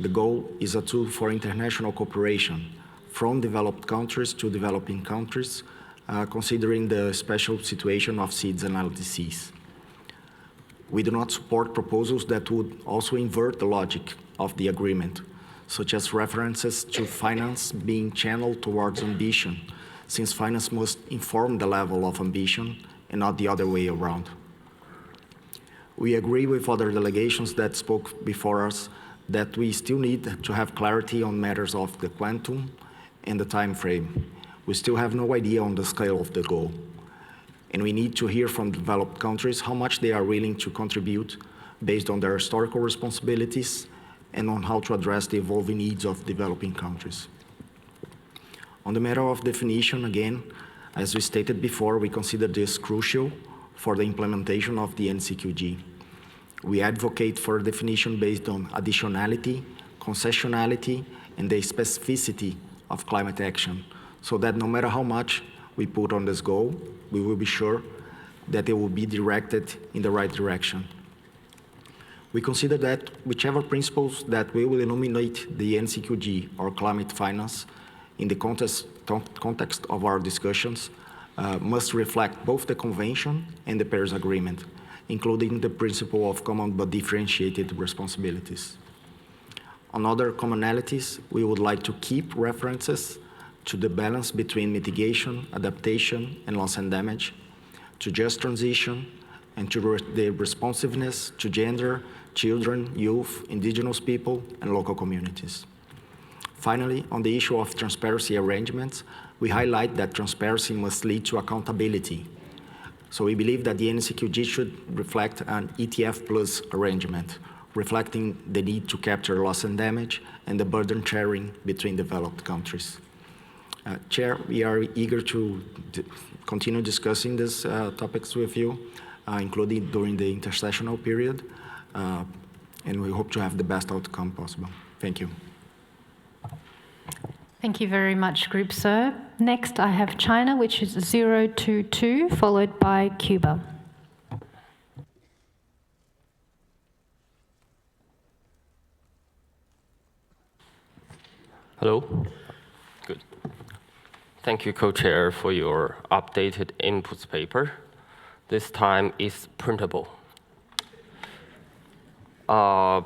the goal is a tool for international cooperation from developed countries to developing countries, considering the special situation of seeds and LDCs. We do not support proposals that would also invert the logic of the agreement, such as references to finance being channeled towards ambition, since finance must inform the level of ambition and not the other way around. We agree with other delegations that spoke before us that we still need to have clarity on matters of the quantum and the time frame. We still have no idea on the scale of the goal. And we need to hear from developed countries how much they are willing to contribute based on their historical responsibilities and on how to address the evolving needs of developing countries. On the matter of definition, again, as we stated before, we consider this crucial for the implementation of the NCQG. We advocate for a definition based on additionality, concessionality, and the specificity of climate action, so that no matter how much we put on this goal, we will be sure that it will be directed in the right direction. We consider that whichever principles that will illuminate the NCQG or climate finance in the context of our discussions must reflect both the Convention and the Paris Agreement, including the principle of common but differentiated responsibilities. On other commonalities, we would like to keep references to the balance between mitigation, adaptation, and loss and damage, to just transition, and to the responsiveness to gender, children, youth, indigenous people, and local communities. Finally, on the issue of transparency arrangements, we highlight that transparency must lead to accountability. So we believe that the NCQG should reflect an ETF plus arrangement, reflecting the need to capture loss and damage and the burden sharing between developed countries. Chair, we are eager to continue discussing these topics with you, including during the intersessional period, and we hope to have the best outcome possible. Thank you. Thank you very much, Group Sir. Next, I have China, which is 022, followed by Cuba. Hello. Good. Thank you, Co-Chair, for your updated inputs paper. This time it's printable. I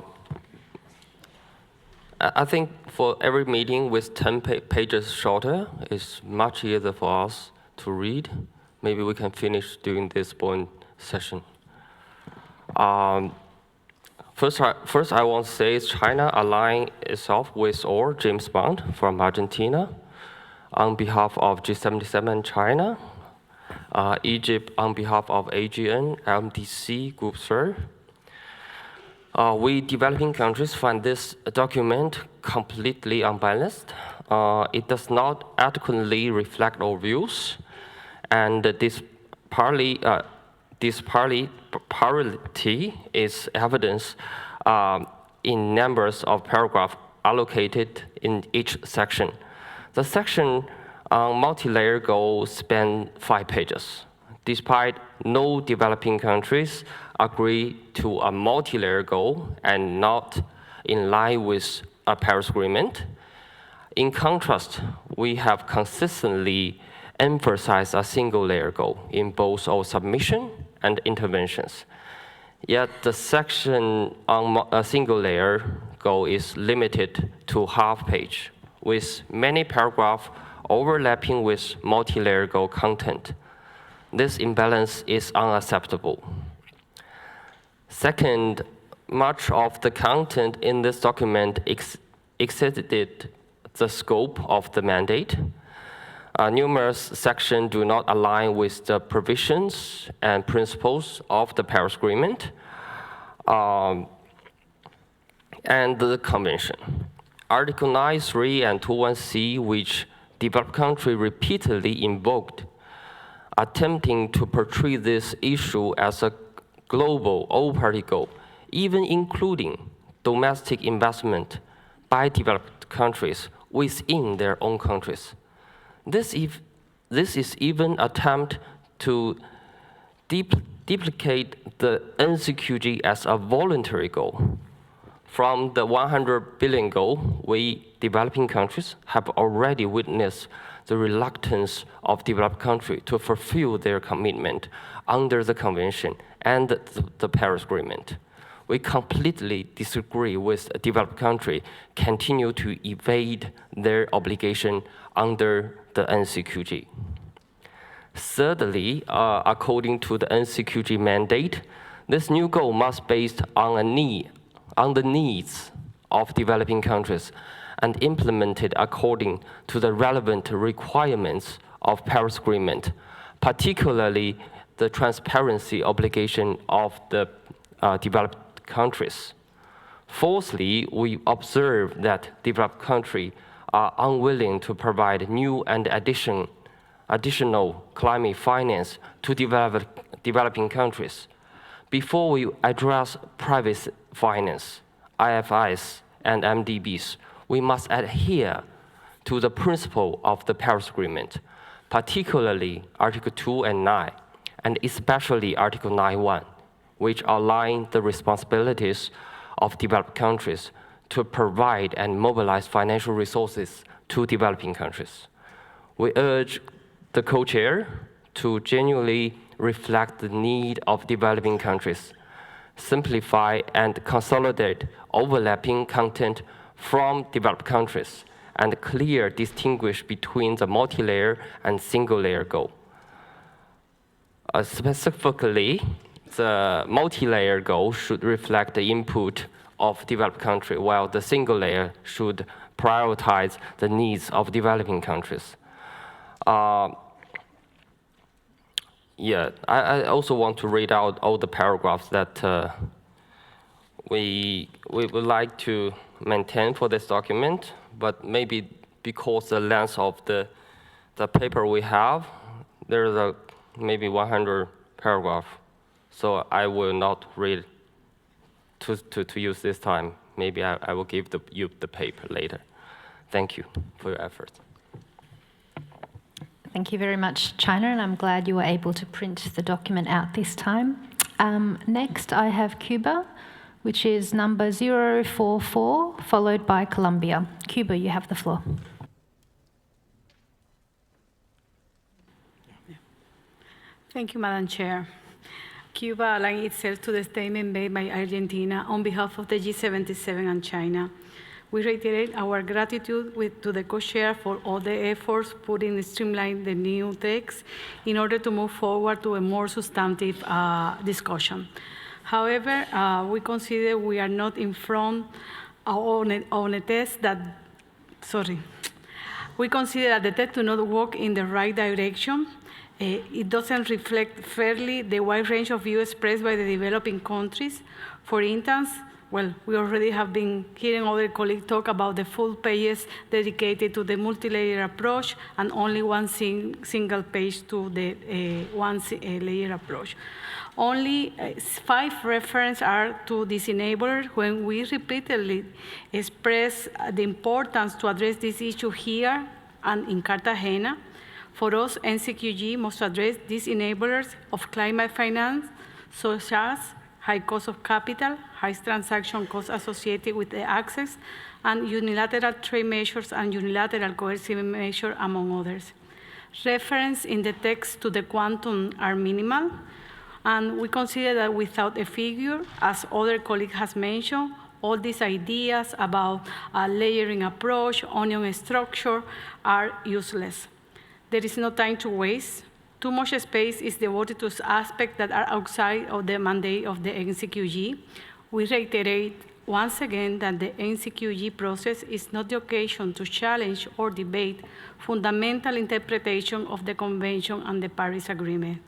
think for every meeting with 10 pages shorter, it's much easier for us to read. Maybe we can finish during this Bonn session. First, I want to say China aligned itself with or James Bond from Argentina on behalf of G77 and China, Egypt on behalf of AGN, MDC, Group Sir. We developing countries find this document completely unbalanced. It does not adequately reflect our views, and this parity is evidence in numbers of paragraphs allocated in each section. The section on multi-layer goal spans 5 pages. Despite no developing countries agree to a multi-layer goal and not in line with a Paris Agreement. In contrast, we have consistently emphasized a single-layer goal in both our submission and interventions. Yet the section on a single-layer goal is limited to half page, with many paragraphs overlapping with multi-layer goal content. This imbalance is unacceptable. Second, much of the content in this document exceeded the scope of the mandate. Numerous sections do not align with the provisions and principles of the Paris Agreement and the Convention. Article 9.3 and 2.1c, which developed countries repeatedly invoked, attempting to portray this issue as a global all-party goal, even including domestic investment by developed countries within their own countries. This is even an attempt to duplicate the NCQG as a voluntary goal. From the 100 billion goal, we developing countries have already witnessed the reluctance of developed countries to fulfill their commitment under the Convention and the Paris Agreement. We completely disagree with a developed country continue to evade their obligation under the NCQG. Thirdly, according to the NCQG mandate, this new goal must be based on the needs of developing countries and implemented according to the relevant requirements of Paris Agreement, particularly the transparency obligation of the developed countries. Fourthly, we observe that developed countries are unwilling to provide new and additional climate finance to developing countries. Before we address private finance, IFIs, and MDBs, we must adhere to the principle of the Paris Agreement, particularly Article 2 and 9, and especially Article 9.1, which outline the responsibilities of developed countries to provide and mobilize financial resources to developing countries. We urge the co-chair to genuinely reflect the need of developing countries, simplify and consolidate overlapping content from developed countries, and clear distinguish between the multi-layer and single-layer goal. Specifically, the multi-layer goal should reflect the input of developed countries, while the single layer should prioritize the needs of developing countries. I also want to read out all the paragraphs that we would like to maintain for this document, but maybe because the length of the paper we have, there's maybe 100 paragraphs. So I will not read to use this time. Maybe I will give you the paper later. Thank you for your efforts. Thank you very much, China, and I'm glad you were able to print the document out this time. Next, I have Cuba, which is number 044, followed by Colombia. Cuba, you have the floor. Thank you, Madam Chair. Cuba aligned itself to the statement made by Argentina on behalf of the G77 and China. We reiterate our gratitude to the co-chair for all the efforts put in streamlining the new text in order to move forward to a more substantive discussion. However, we consider we are not in front on a test that, we consider that the text does not work in the right direction. It doesn't reflect fairly the wide range of views expressed by the developing countries. For instance, well, we already have been hearing other colleagues talk about the full pages dedicated to the multi-layer approach and only one single page to the one-layer approach. Only 5 references are to this enabler when we repeatedly express the importance to address this issue here and in Cartagena. For us, NCQG must address these enablers of climate finance, such as high cost of capital, high transaction costs associated with the access, and unilateral trade measures and unilateral coercive measures, among others. Reference in the text to the quantum are minimal, and we consider that without a figure, as other colleagues has mentioned, all these ideas about a layering approach, onion structure, are useless. There is no time to waste. Too much space is devoted to aspects that are outside of the mandate of the NCQG. We reiterate once again that the NCQG process is not the occasion to challenge or debate fundamental interpretation of the Convention and the Paris Agreement.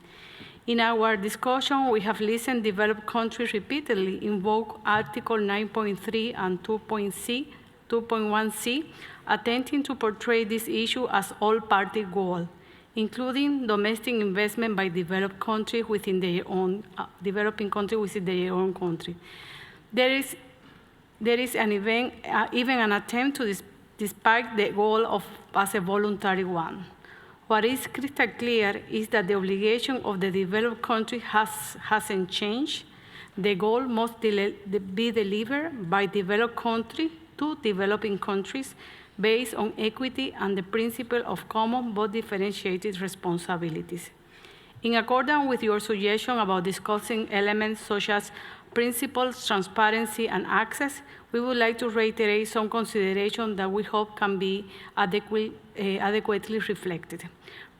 In our discussion, we have listened developed countries repeatedly invoke Article 9.3 and 2.1c, attempting to portray this issue as all-party goal, including domestic investment by developed countries within their own, developing countries within their own country. There is even an attempt to despite the goal as a voluntary one. What is crystal clear is that the obligation of the developed country hasn't changed. The goal must be delivered by developed country to developing countries based on equity and the principle of common but differentiated responsibilities. In accordance with your suggestion about discussing elements such as principles, transparency, and access, we would like to reiterate some consideration that we hope can be adequately reflected.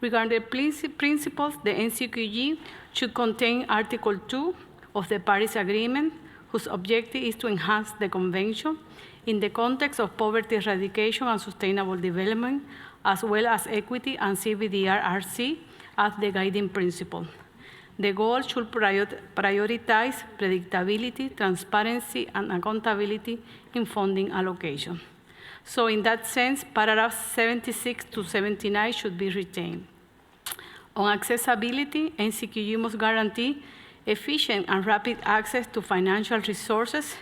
Regarding principles, the NCQG should contain Article 2 of the Paris Agreement, whose objective is to enhance the Convention in the context of poverty eradication and sustainable development, as well as equity and CBDRRC as the guiding principle. The goal should prioritize predictability, transparency, and accountability in funding allocation. So in that sense, paragraphs 76 to 79 should be retained. On accessibility, NCQG must guarantee efficient and rapid access to financial resources,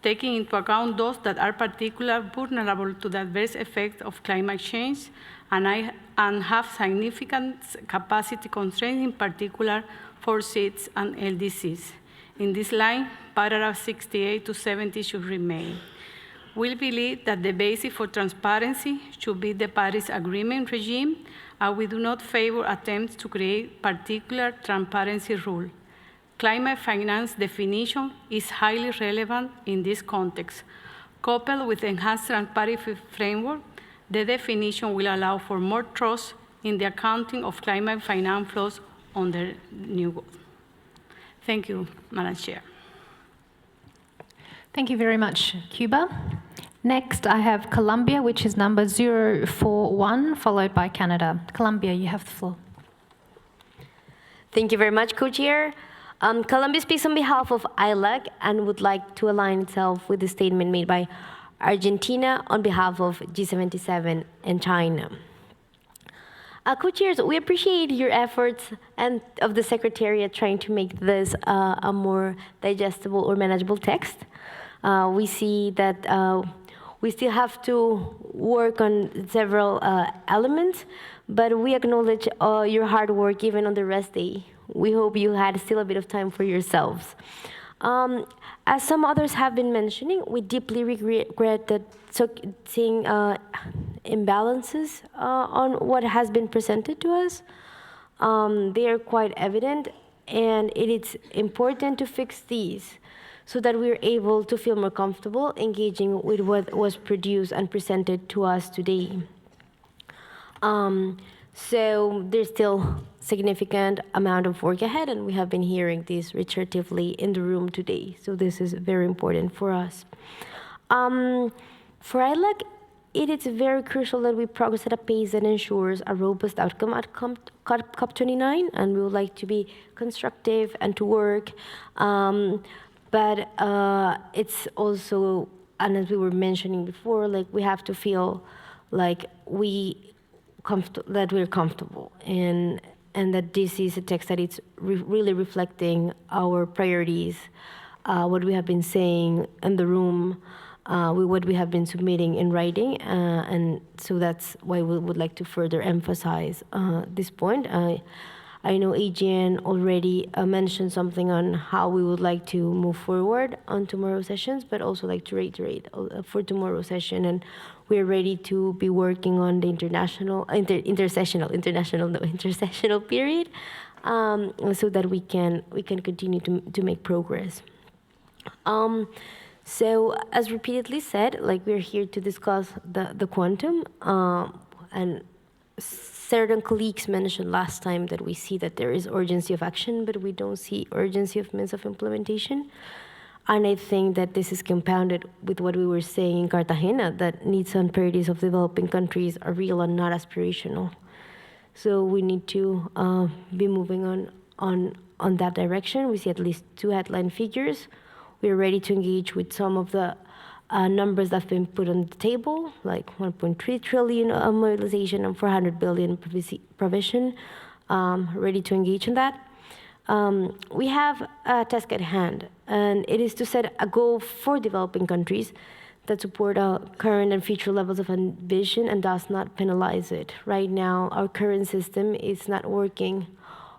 taking into account those that are particularly vulnerable to the adverse effects of climate change and have significant capacity constraints, in particular for SIDS and LDCs. In this line, paragraph 68 to 70 should remain. We believe that the basis for transparency should be the Paris Agreement regime, and we do not favor attempts to create particular transparency rule. Climate finance definition is highly relevant in this context. Coupled with enhanced transparency framework, the definition will allow for more trust in the accounting of climate finance flows under new goals. Thank you, Madam Chair. Thank you very much, Cuba. Next, I have Colombia, which is number 041, followed by Canada. Colombia, you have the floor. Thank you very much, Co-Chair. Colombia speaks on behalf of ILAC and would like to align itself with the statement made by Argentina on behalf of G77 and China. Co-chairs, we appreciate your efforts and of the Secretariat trying to make this a more digestible or manageable text. We see that we still have to work on several elements, but we acknowledge your hard work even on the rest day. We hope you had still a bit of time for yourselves. As some others have been mentioning, we deeply regret that seeing imbalances on what has been presented to us. They are quite evident, and it is important to fix these so that we're able to feel more comfortable engaging with what was produced and presented to us today. So there's still significant amount of work ahead, and we have been hearing this reiteratively in the room today. So this is very important for us. For ILAC, it is very crucial that we progress at a pace that ensures a robust outcome at COP29, and we would like to be constructive and to work. But it's also, and as we were mentioning before, like we have to feel like we're comfortable and that this is a text that it's really reflecting our priorities, what we have been saying in the room, with what we have been submitting in writing, and so that's why we would like to further emphasize this point. I know Adrian already mentioned something on how we would like to move forward on tomorrow's sessions, but also like to reiterate for tomorrow's session, and we're ready to be working on the intersessional period, so that we can continue to make progress. So as repeatedly said, like we're here to discuss the quantum, and certain colleagues mentioned last time that we see that there is urgency of action, but we don't see urgency of means of implementation. And I think that this is compounded with what we were saying in Cartagena, that needs and priorities of developing countries are real and not aspirational. So we need to be moving on that direction. We see at least 2 headline figures. We are ready to engage with some of the numbers that have been put on the table, like 1.3 trillion mobilization and 400 billion provision, ready to engage in that. We have a task at hand, and it is to set a goal for developing countries that support our current and future levels of ambition and does not penalize it. Right now, our current system is not working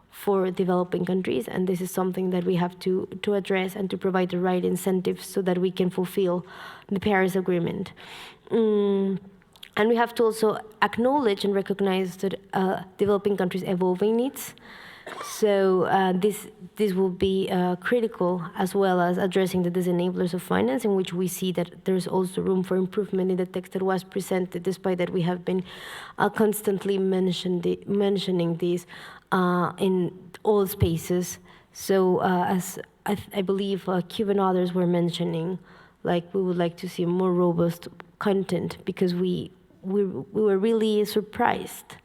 for developing countries, and this is something that we have to address and to provide the right incentives so that we can fulfill the Paris Agreement. And we have to also acknowledge and recognize that developing countries' evolving needs. So this will be critical, as well as addressing the disenablers of finance, in which we see that there's also room for improvement in the text that was presented, despite that we have been constantly mentioning these in all spaces. So as I believe Cuba and others were mentioning, like we would like to see more robust content, because we were really surprised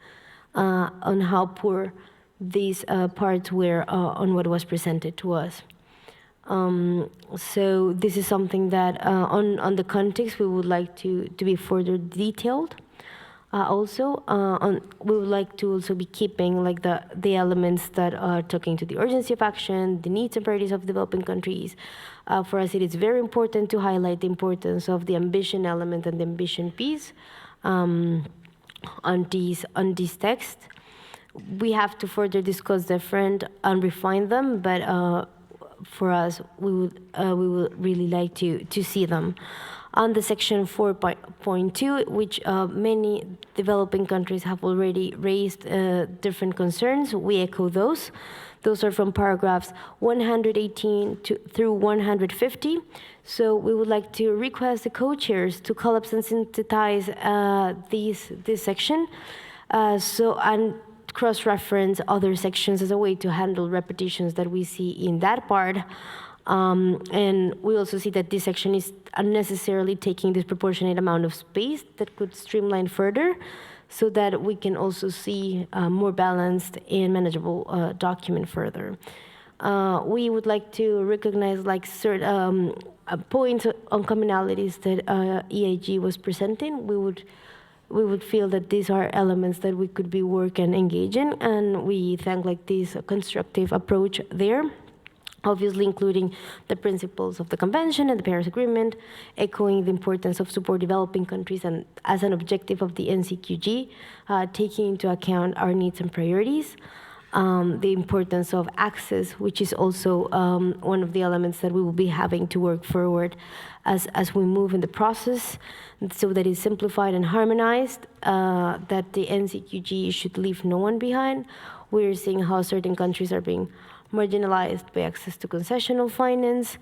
on how poor these parts were on what was presented to us. So this is something that on the context we would like to be further detailed. Also, we would like to also be keeping like the elements that are talking to the urgency of action, the needs and priorities of developing countries. For us, it is very important to highlight the importance of the ambition element and the ambition piece on this text. We have to further discuss different and refine them, but for us, we would really like to see them. On the section 4.2, which many developing countries have already raised different concerns, we echo those. Those are from paragraphs 118 through 150. So we would like to request the co-chairs to collapse and synthesize this section. And cross-reference other sections as a way to handle repetitions that we see in that part. And we also see that this section is unnecessarily taking disproportionate amount of space that could streamline further, so that we can also see a more balanced and manageable document further. We would like to recognize like certain points on commonalities that EIG was presenting. We would feel that these are elements that we could be work and engage in, and we thank like this constructive approach there, obviously including the principles of the Convention and the Paris Agreement, echoing the importance of support developing countries and as an objective of the NCQG, taking into account our needs and priorities, the importance of access, which is also one of the elements that we will be having to work forward as we move in the process, so that it's simplified and harmonized, that the NCQG should leave no one behind. We're seeing how certain countries are being marginalized by access to concessional finance,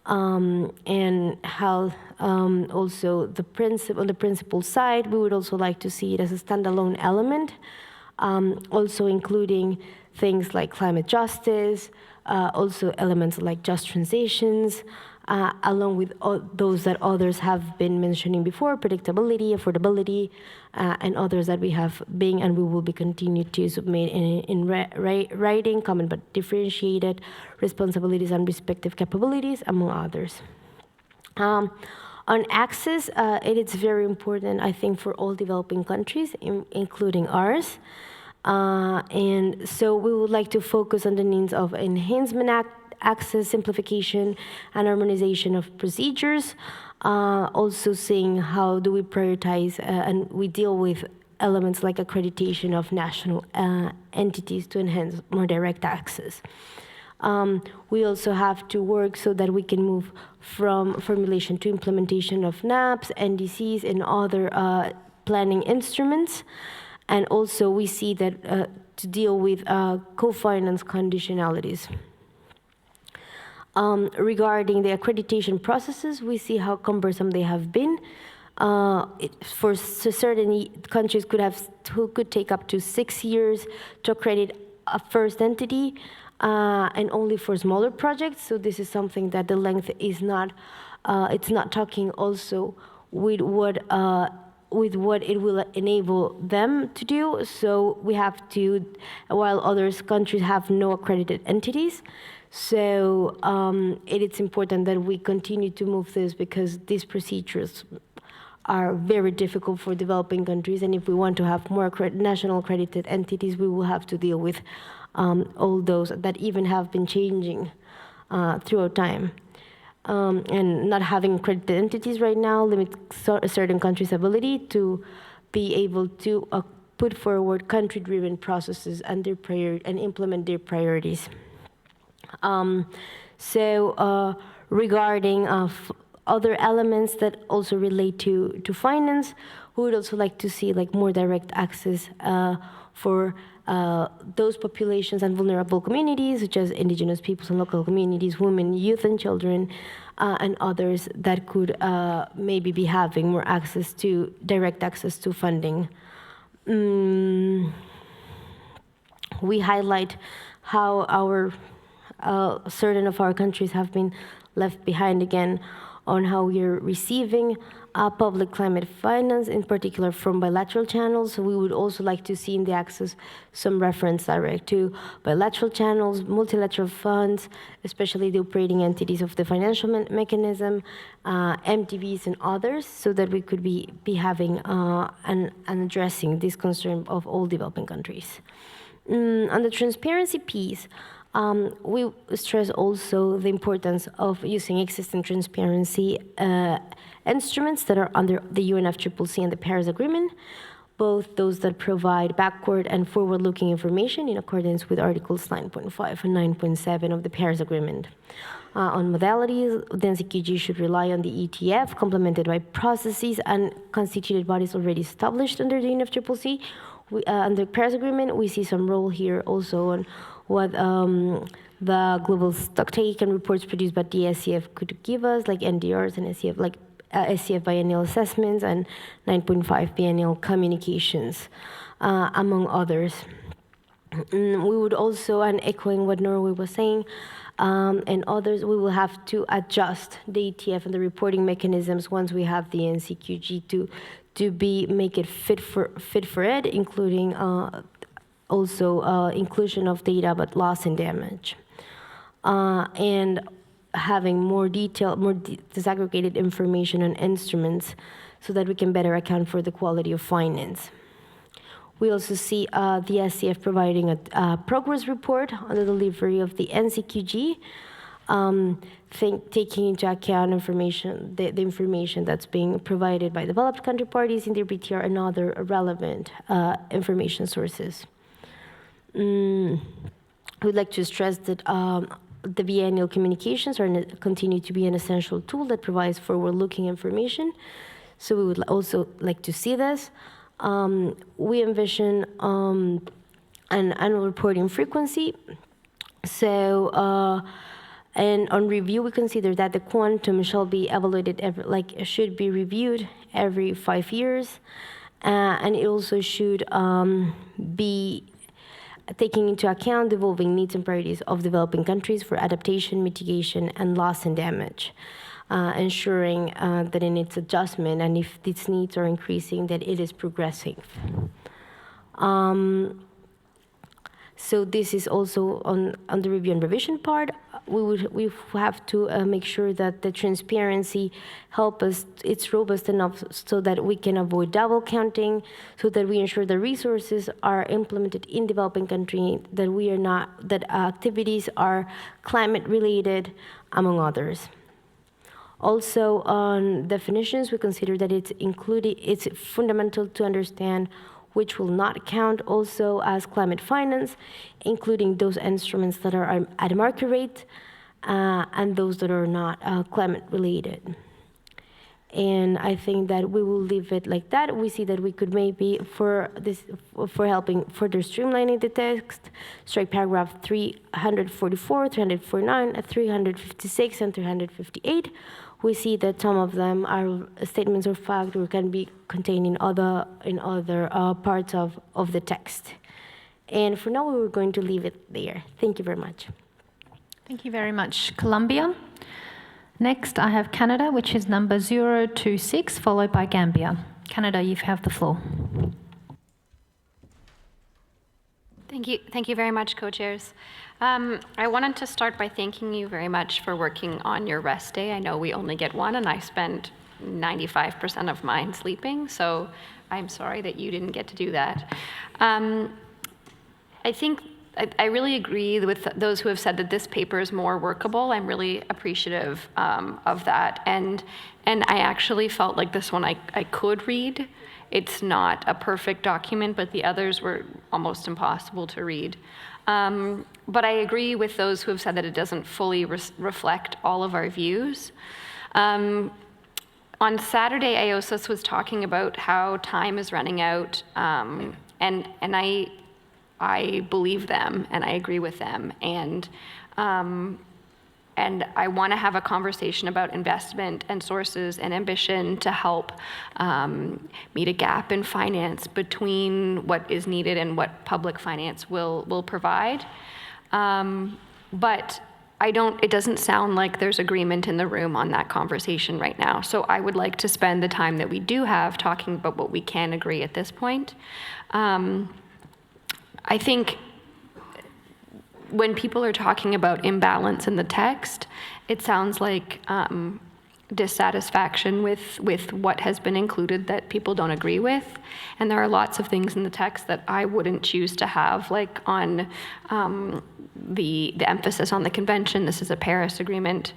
and how also on the principal side, we would also like to see it as a standalone element, also including things like climate justice, also elements like just transitions, along with those that others have been mentioning before, predictability, affordability, and others that we have been and we will be continued to submit in writing, common but differentiated responsibilities and respective capabilities, among others. On access, it is very important, I think, for all developing countries, including ours. And so we would like to focus on the needs of enhancement access, simplification, and harmonization of procedures. Also seeing how do we prioritize and we deal with elements like accreditation of national entities to enhance more direct access. We also have to work so that we can move from formulation to implementation of NAPs, NDCs, and other planning instruments. And also we see that to deal with co-finance conditionalities. Regarding the accreditation processes, we see how cumbersome they have been. For certain countries could take up to 6 years to accredit a first entity, and only for smaller projects. So this is something that the length is not, it's not talking also with what it will enable them to do. So we have to, while other countries have no accredited entities, so it is important that we continue to move this, because these procedures are very difficult for developing countries, and if we want to have more national accredited entities, we will have to deal with all those that even have been changing throughout time. And not having accredited entities right now limits certain countries' ability to be able to put forward country-driven processes and and implement their priorities. Regarding other elements that also relate to finance, we would also like to see more direct access for those populations and vulnerable communities, such as indigenous peoples and local communities, women, youth, and children, and others that could maybe be having more direct access to funding. We highlight how certain of our countries have been left behind again on how we are receiving public climate finance, in particular from bilateral channels. So we would also like to see in the access some reference direct to bilateral channels, multilateral funds, especially the operating entities of the financial mechanism, MTVs and others, so that we could be having and addressing this concern of all developing countries. On the transparency piece, we stress also the importance of using existing transparency instruments that are under the UNFCCC and the Paris Agreement, both those that provide backward and forward-looking information in accordance with Articles 9.5 and 9.7 of the Paris Agreement. On modalities, the NCQG should rely on the ETF, complemented by processes and constituted bodies already established under the UNFCCC. Under the Paris Agreement, we see some role here also on what the global stocktake and reports produced by the SCF could give us, like NDRs and SCF, SCF biennial assessments and 9.5 biennial communications, among others. We would also, and echoing what Norway was saying, and others, we will have to adjust the ETF and the reporting mechanisms once we have the NCQG to make it fit for it, including also inclusion of data about loss and damage, and having more disaggregated information on instruments so that we can better account for the quality of finance. We also see the SCF providing a progress report on the delivery of the NCQG, taking into account the information that's being provided by developed country parties in their BTR and other relevant information sources. We'd like to stress that the biennial communications continue to be an essential tool that provides forward-looking information. So we would also like to see this. We envision an annual reporting frequency. So, and on review, we consider that the quantum shall be evaluated should be reviewed every 5 years, and it also should be taking into account the evolving needs and priorities of developing countries for adaptation, mitigation, and loss and damage, ensuring that in its adjustment, and if these needs are increasing, that it is progressing. So this is also on the review and revision part. We have to make sure that the transparency it's robust enough so that we can avoid double counting, so that we ensure the resources are implemented in developing countries, that activities are climate related, among others. Also on definitions, we consider that it's fundamental to understand which will not count also as climate finance, including those instruments that are at market rate and those that are not climate related. And I think that we will leave it like that. We see that we could maybe, for helping further streamlining the text, strike paragraph 344, 349, 356, and 358. We see that some of them are statements of fact or can be contained in other parts of the text. And for now, we were going to leave it there. Thank you very much. Thank you very much, Colombia. Next, I have Canada, which is number 026, followed by Gambia. Canada, you have the floor. Thank you very much, co-chairs. I wanted to start by thanking you very much for working on your rest day. I know we only get one, and I spent 95% of mine sleeping, so I'm sorry that you didn't get to do that. I think I really agree with those who have said that this paper is more workable. I'm really appreciative of that, and I actually felt like this one I could read. It's not a perfect document, but the others were almost impossible to read. But I agree with those who have said that it doesn't fully reflect all of our views. On Saturday, IOSIS was talking about how time is running out, and I believe them, and I agree with them. And I want to have a conversation about investment and sources and ambition to help meet a gap in finance between what is needed and what public finance will provide. But it doesn't sound like there's agreement in the room on that conversation right now. So I would like to spend the time that we do have talking about what we can agree at this point. I think when people are talking about imbalance in the text, it sounds like dissatisfaction with what has been included that people don't agree with. And there are lots of things in the text that I wouldn't choose to have, like on the emphasis on the convention. This is a Paris Agreement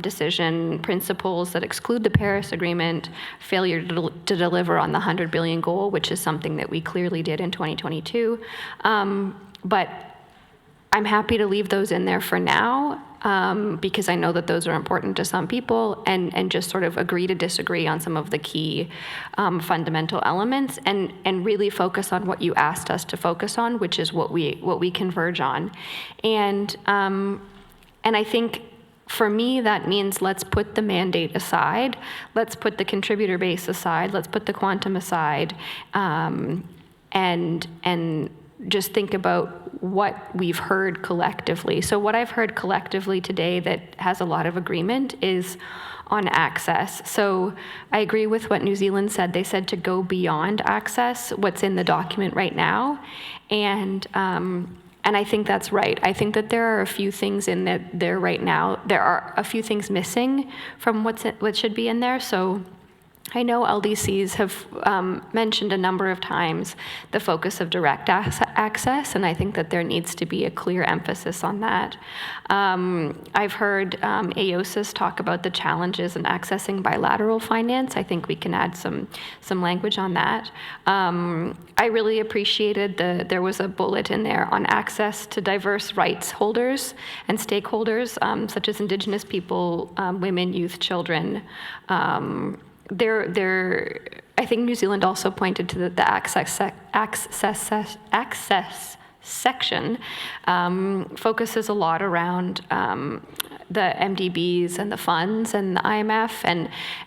decision, principles that exclude the Paris Agreement, failure to deliver on the 100 billion goal, which is something that we clearly did in 2022. But I'm happy to leave those in there for now, because I know that those are important to some people, and just sort of agree to disagree on some of the key fundamental elements, and really focus on what you asked us to focus on, which is what we converge on. And I think for me, that means let's put the mandate aside, let's put the contributor base aside, let's put the quantum aside, and just think about what we've heard collectively. So what I've heard collectively today that has a lot of agreement is on access. So I agree with what New Zealand said. They said to go beyond access, what's in the document right now. And I think that's right. I think that there are a few things in there right now. There are a few things missing from what should be in there. So I know LDCs have mentioned a number of times the focus of direct access, and I think that there needs to be a clear emphasis on that. I've heard AOSIS talk about the challenges in accessing bilateral finance. I think we can add some language on that. I really appreciated there was a bullet in there on access to diverse rights holders and stakeholders, such as Indigenous people, women, youth, children. I think New Zealand also pointed to the access section focuses a lot around the MDBs and the funds and the IMF,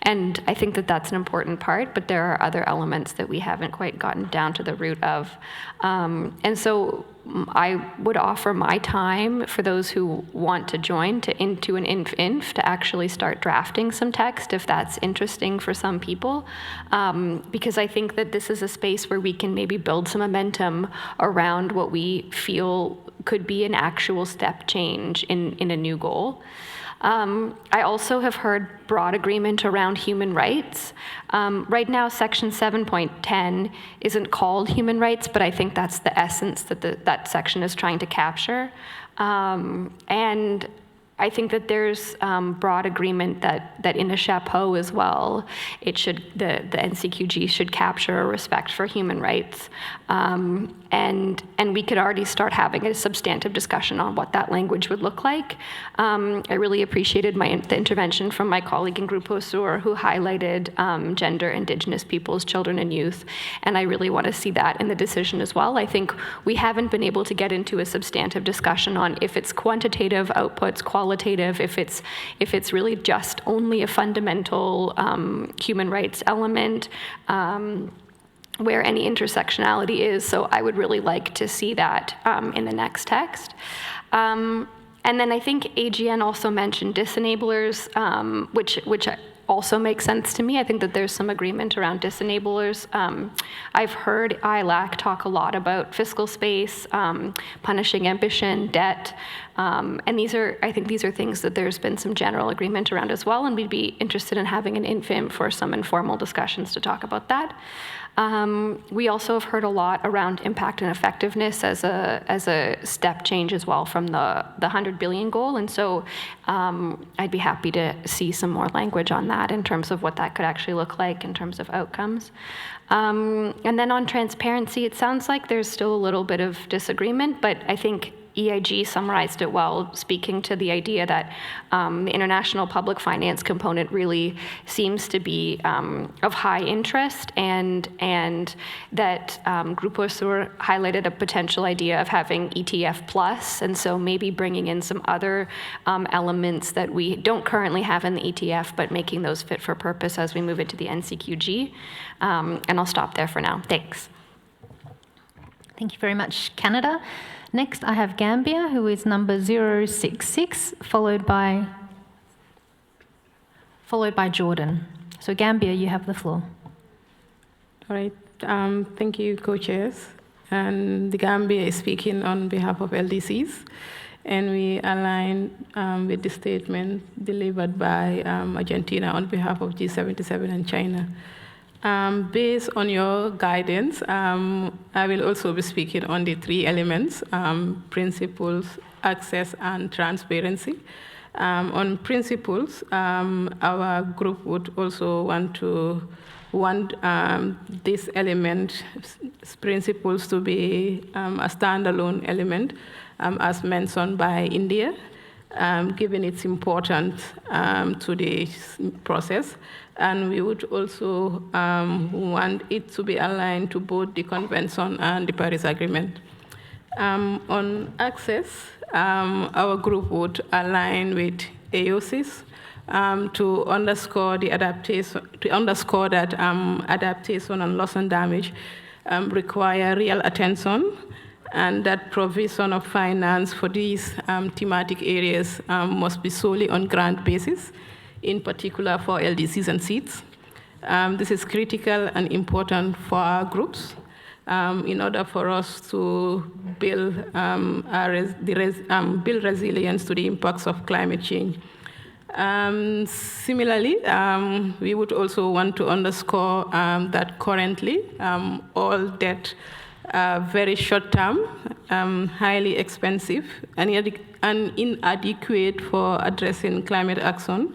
and I think that that's an important part, but there are other elements that we haven't quite gotten down to the root of. And so I would offer my time for those who want to join into an inf to actually start drafting some text if that's interesting for some people, because I think that this is a space where we can maybe build some momentum around what we feel could be an actual step change in a new goal. I also have heard broad agreement around human rights. Right now, Section 7.10 isn't called human rights, but I think that's the essence that that section is trying to capture. And I think that there's broad agreement that in a chapeau as well, the NCQG should capture a respect for human rights. And we could already start having a substantive discussion on what that language would look like. I really appreciated the intervention from my colleague in Grupo Sur, who highlighted gender, Indigenous peoples, children, and youth. And I really want to see that in the decision as well. I think we haven't been able to get into a substantive discussion on if it's quantitative outputs, qualitative, if it's really just only a fundamental human rights element, where any intersectionality is. So I would really like to see that in the next text. And then I think AGN also mentioned disenablers, which also makes sense to me. I think that there's some agreement around disenablers. I've heard ILAC talk a lot about fiscal space, punishing ambition, debt, and I think these are things that there's been some general agreement around as well, and we'd be interested in having an infim for some informal discussions to talk about that. We also have heard a lot around impact and effectiveness as a step change as well from the 100 billion goal, and so I'd be happy to see some more language on that in terms of what that could actually look like in terms of outcomes. And then on transparency, it sounds like there's still a little bit of disagreement, but I think EIG summarized it well, speaking to the idea that the international public finance component really seems to be of high interest, and that Grupo Sur highlighted a potential idea of having ETF plus, and so maybe bringing in some other elements that we don't currently have in the ETF, but making those fit for purpose as we move into the NCQG. And I'll stop there for now. Thanks. Thank you very much, Canada. Next, I have Gambia, who is number 066, followed by Jordan. So Gambia, you have the floor. All right. Thank you, co-chairs. And the Gambia is speaking on behalf of LDCs, and we align with the statement delivered by Argentina on behalf of G77 and China. Based on your guidance, I will also be speaking on the three elements, principles, access, and transparency. On principles, our group would also want this element, principles, to be a standalone element, as mentioned by India, given its importance to the process. And we would also want it to be aligned to both the Convention and the Paris Agreement. On access, our group would align with AOCs to underscore the adaptation, that adaptation and loss and damage require real attention, and that provision of finance for these thematic areas must be solely on grant basis, in particular for LDCs and seeds. This is critical and important for our groups in order for us to build resilience to the impacts of climate change. Similarly, we would also want to underscore that currently all debt are very short-term, highly expensive, and inadequate for addressing climate action.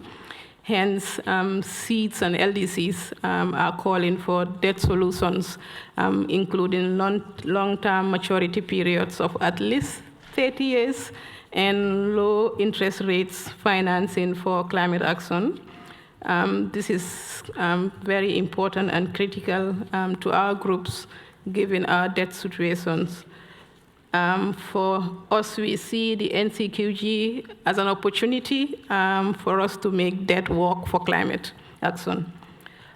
Hence, seeds and LDCs are calling for debt solutions, including long-term maturity periods of at least 30 years and low interest rates financing for climate action. This is very important and critical to our groups, given our debt situations. For us, we see the NCQG as an opportunity for us to make that work for climate action.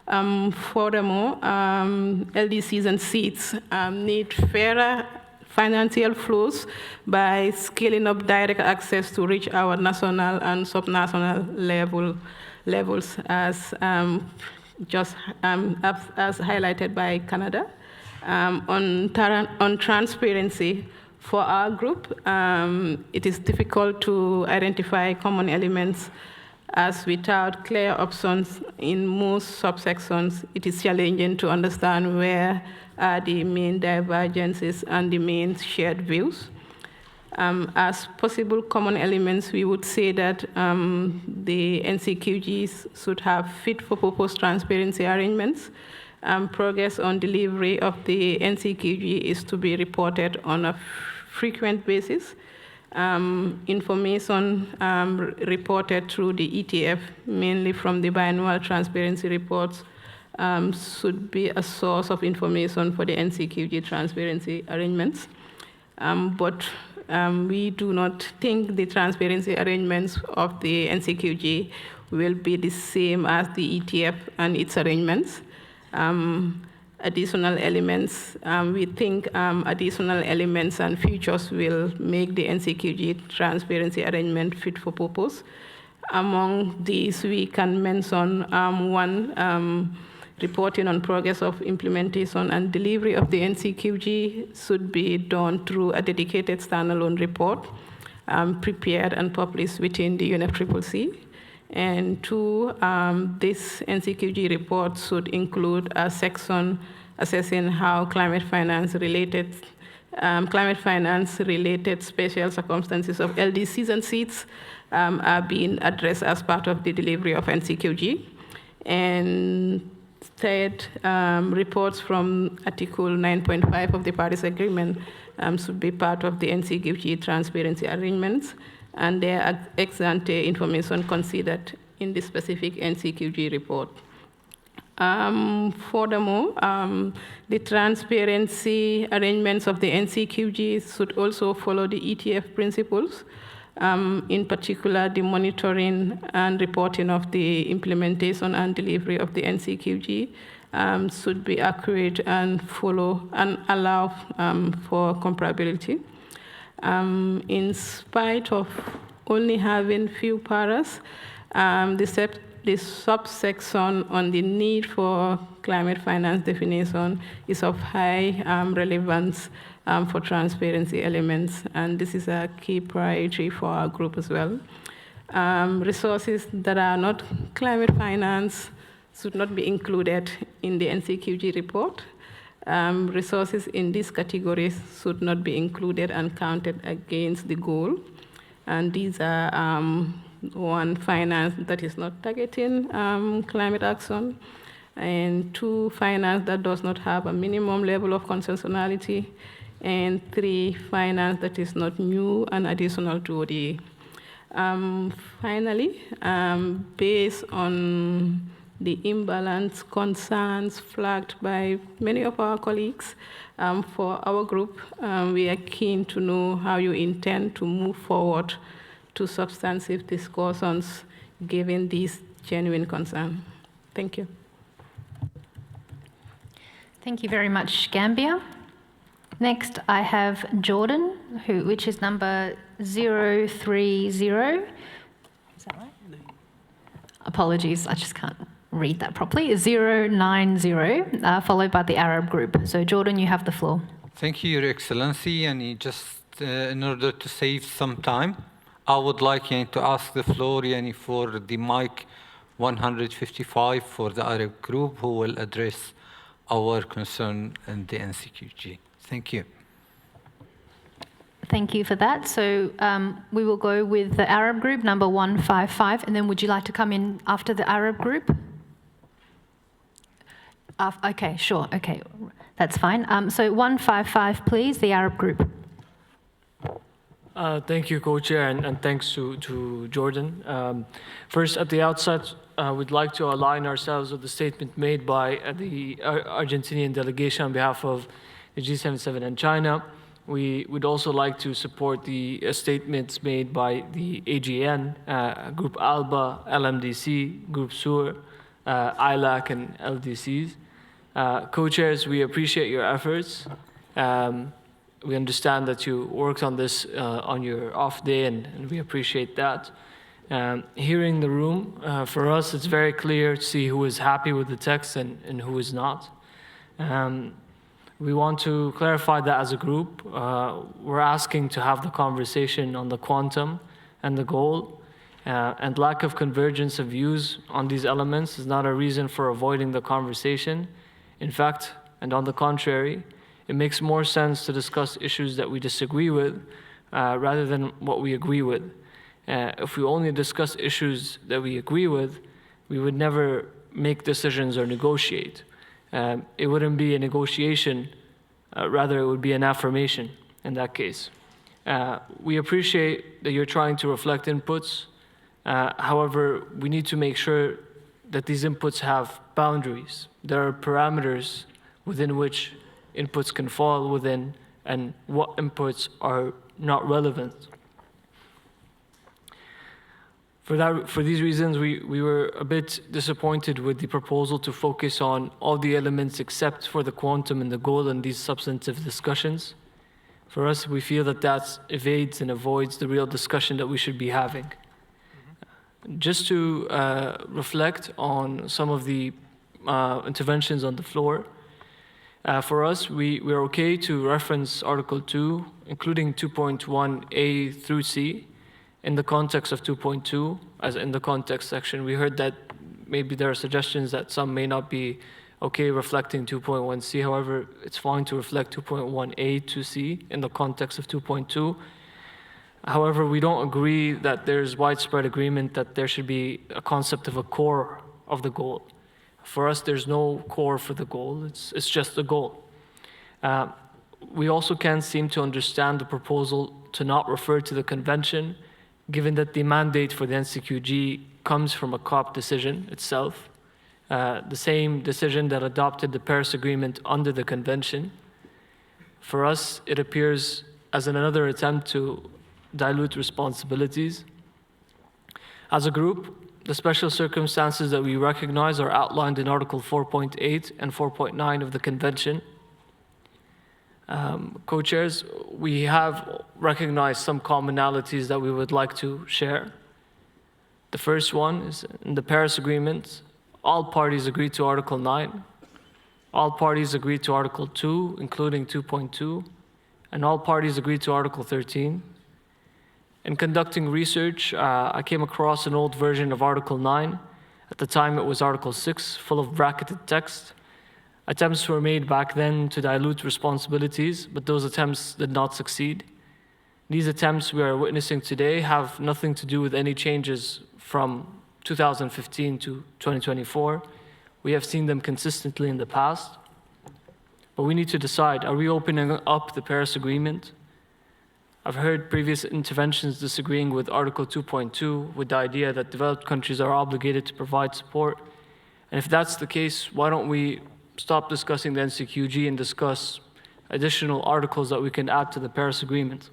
Furthermore, LDCs and seeds need fairer financial flows by scaling up direct access to reach our national and subnational levels, as highlighted by Canada. On transparency, for our group, it is difficult to identify common elements, as without clear options in most subsections, it is challenging to understand where are the main divergences and the main shared views. As possible common elements, we would say that the NCQGs should have fit-for-purpose transparency arrangements. Progress on delivery of the NCQG is to be reported on a frequent basis. Information reported through the ETF, mainly from the biannual transparency reports, should be a source of information for the NCQG transparency arrangements. But we do not think the transparency arrangements of the NCQG will be the same as the ETF and its arrangements. additional elements. We think additional elements and features will make the NCQG transparency arrangement fit for purpose. Among these, we can mention one, reporting on progress of implementation and delivery of the NCQG should be done through a dedicated standalone report prepared and published within the UNFCCC. And two, this NCQG report should include a section assessing how climate finance related special circumstances of LDCs and seeds are being addressed as part of the delivery of NCQG. And third, reports from Article 9.5 of the Paris Agreement should be part of the NCQG transparency arrangements, and there are ex-ante information considered in the specific NCQG report. Furthermore, the transparency arrangements of the NCQG should also follow the ETF principles. In particular, the monitoring and reporting of the implementation and delivery of the NCQG should be accurate and follow and allow for comparability. In spite of only having few paras, the subsection on the need for climate finance definition is of high relevance for transparency elements, and this is a key priority for our group as well. Resources that are not climate finance should not be included in the NCQG report. Resources in these categories should not be included and counted against the goal. And these are one, finance that is not targeting climate action, and two, finance that does not have a minimum level of consensuality, and three, finance that is not new and additional to ODA. Finally, based on the imbalance concerns flagged by many of our colleagues, for our group, we are keen to know how you intend to move forward to substantive discussions given these genuine concerns. Thank you. Thank you very much, Gambia. Next, I have Jordan, which is number 030. Is that right? No. Apologies, I just can't read that properly. 090, followed by the Arab group. So, Jordan, you have the floor. Thank you, Your Excellency. And just in order to save some time, I would like to ask the floor for the mic 155 for the Arab group, who will address our concern in the NCQG. Thank you. Thank you for that. So we will go with the Arab group, number 155, and then would you like to come in after the Arab group? Okay, sure. Okay, that's fine. So 155, please, the Arab group. Thank you, Co-Chair, and thanks to Jordan. First, at the outset, we'd like to align ourselves with the statement made by the Argentinian delegation on behalf of the G77 and China. We would also like to support the statements made by the AGN, Group ALBA, LMDC, Group SUR, ILAC, and LDCs. Co-chairs, we appreciate your efforts. We understand that you worked on this on your off day, and we appreciate that. Hearing the room, for us, it's very clear to see who is happy with the text and who is not. We want to clarify that as a group. We're asking to have the conversation on the quantum and the goal, and lack of convergence of views on these elements is not a reason for avoiding the conversation. In fact, and on the contrary, it makes more sense to discuss issues that we disagree with rather than what we agree with. If we only discuss issues that we agree with, we would never make decisions or negotiate. It wouldn't be a negotiation, rather it would be an affirmation in that case. We appreciate that you're trying to reflect inputs. However, we need to make sure that these inputs have boundaries. There are parameters within which inputs can fall within and what inputs are not relevant. For these reasons, we were a bit disappointed with the proposal to focus on all the elements except for the quantum and the goal in these substantive discussions. For us, we feel that that evades and avoids the real discussion that we should be having. Just to reflect on some of the interventions on the floor, for us, we're okay to reference Article 2, including 2.1a through c, in the context of 2.2, as in the context section. We heard that maybe there are suggestions that some may not be okay reflecting 2.1c. However, it's fine to reflect 2.1a to c in the context of 2.2. However, we don't agree that there's widespread agreement that there should be a concept of a core of the goal. For us, there's no core for the goal. It's just a goal. We also can't seem to understand the proposal to not refer to the convention, given that the mandate for the NCQG comes from a COP decision itself, the same decision that adopted the Paris Agreement under the convention. For us, it appears as another attempt to dilute responsibilities. As a group, the special circumstances that we recognize are outlined in Article 4.8 and 4.9 of the Convention. Co-chairs, we have recognized some commonalities that we would like to share. The first one is in the Paris Agreement, all parties agreed to Article 9, all parties agreed to Article 2, including 2.2, and all parties agreed to Article 13. In conducting research, I came across an old version of Article 9. At the time, it was Article 6, full of bracketed text. Attempts were made back then to dilute responsibilities, but those attempts did not succeed. These attempts we are witnessing today have nothing to do with any changes from 2015 to 2024. We have seen them consistently in the past. But we need to decide, are we opening up the Paris Agreement? I've heard previous interventions disagreeing with Article 2.2, with the idea that developed countries are obligated to provide support. And if that's the case, why don't we stop discussing the NCQG and discuss additional articles that we can add to the Paris Agreement?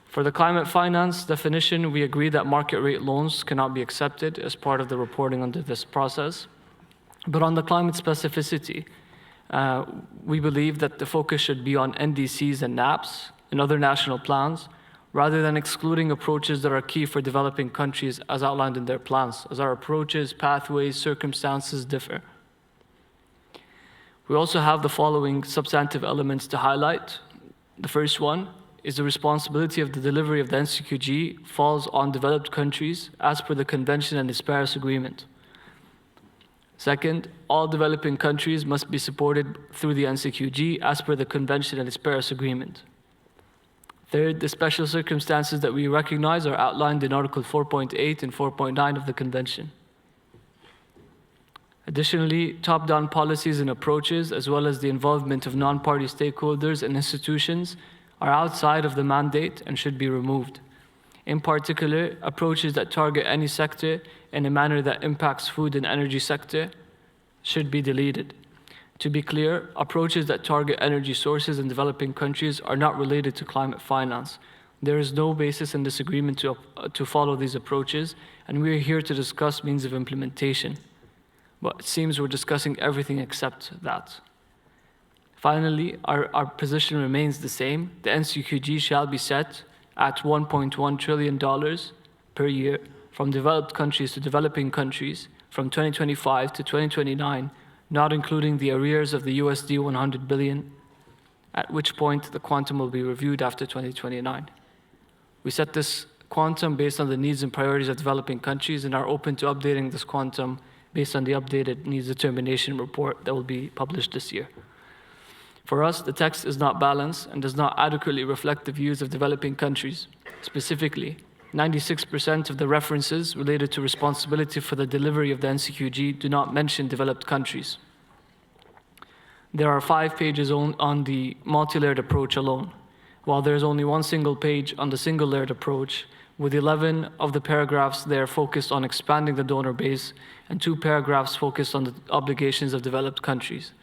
For the climate finance definition, we agree that market rate loans cannot be accepted as part of the reporting under this process. But on the climate specificity, we believe that the focus should be on NDCs and NAPs and other national plans, rather than excluding approaches that are key for developing countries as outlined in their plans, as our approaches, pathways, circumstances differ. We also have the following substantive elements to highlight. The first one is the responsibility of the delivery of the NCQG falls on developed countries as per the Convention and its Paris Agreement. Second, all developing countries must be supported through the NCQG as per the Convention and its Paris Agreement. Third, the special circumstances that we recognize are outlined in Article 4.8 and 4.9 of the Convention. Additionally, top-down policies and approaches, as well as the involvement of non-party stakeholders and institutions, are outside of the mandate and should be removed. In particular, approaches that target any sector in a manner that impacts food and energy sector should be deleted. To be clear, approaches that target energy sources in developing countries are not related to climate finance. There is no basis in this agreement to follow these approaches, and we are here to discuss means of implementation. But it seems we're discussing everything except that. Finally, our position remains the same. The NCQG shall be set at $1.1 trillion per year from developed countries to developing countries from 2025 to 2029, not including the arrears of the USD 100 billion, at which point the quantum will be reviewed after 2029. We set this quantum based on the needs and priorities of developing countries and are open to updating this quantum based on the updated needs determination report that will be published this year. For us, the text is not balanced and does not adequately reflect the views of developing countries. Specifically, 96% of the references related to responsibility for the delivery of the NCQG do not mention developed countries. There are 5 pages on the multi-layered approach alone, while there is only one single page on the single-layered approach, with 11 of the paragraphs there focused on expanding the donor base and 2 paragraphs focused on the obligations of developed countries.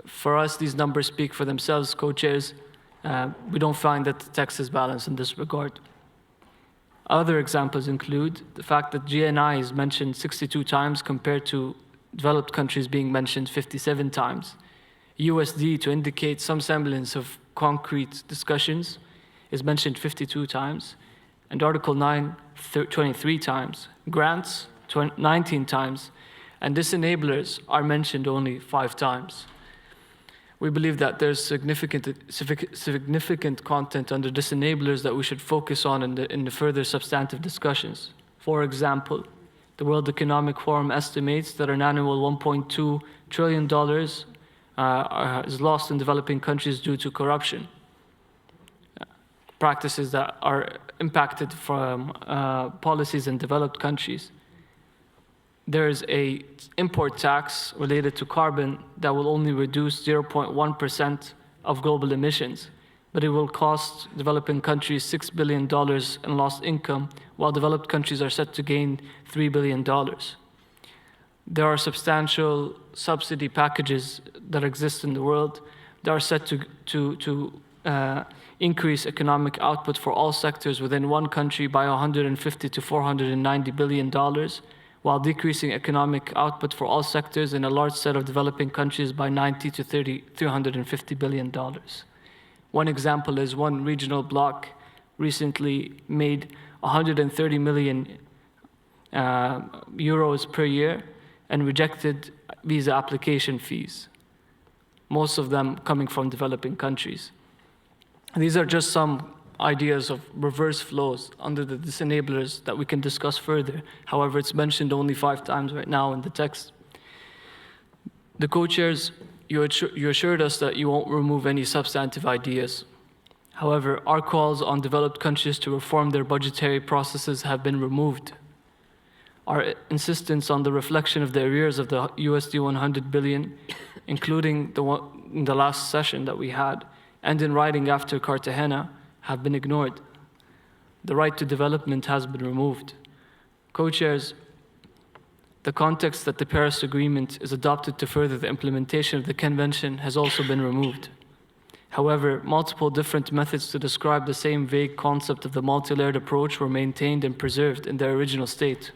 For us, these numbers speak for themselves, co-chairs. We don't find that the text is balanced in this regard. Other examples include the fact that GNI is mentioned 62 times compared to developed countries being mentioned 57 times. USD, to indicate some semblance of concrete discussions, is mentioned 52 times, and Article 9, 23 times. Grants, 19 times, and disenablers are mentioned only 5 times. We believe that there's significant content under disenablers that we should focus on in the further substantive discussions. For example, the World Economic Forum estimates that an annual $1.2 trillion is lost in developing countries due to corruption. Practices that are impacted from policies in developed countries. There is an import tax related to carbon that will only reduce 0.1% of global emissions, but it will cost developing countries $6 billion in lost income, while developed countries are set to gain $3 billion. There are substantial subsidy packages that exist in the world that are set to increase economic output for all sectors within one country by $150 to $490 billion, while decreasing economic output for all sectors in a large set of developing countries by $90 to $350 billion. One example is one regional bloc recently made 130 million euros per year and rejected visa application fees, most of them coming from developing countries. These are just some ideas of reverse flows under the disenablers that we can discuss further. However, it's mentioned only 5 times right now in the text. The co-chairs, you assured us that you won't remove any substantive ideas. However, our calls on developed countries to reform their budgetary processes have been removed. Our insistence on the reflection of the arrears of the USD 100 billion, including in the last session that we had, and in writing after Cartagena, have been ignored. The right to development has been removed. Co-chairs, the context that the Paris Agreement is adopted to further the implementation of the Convention has also been removed. However, multiple different methods to describe the same vague concept of the multi-layered approach were maintained and preserved in their original state.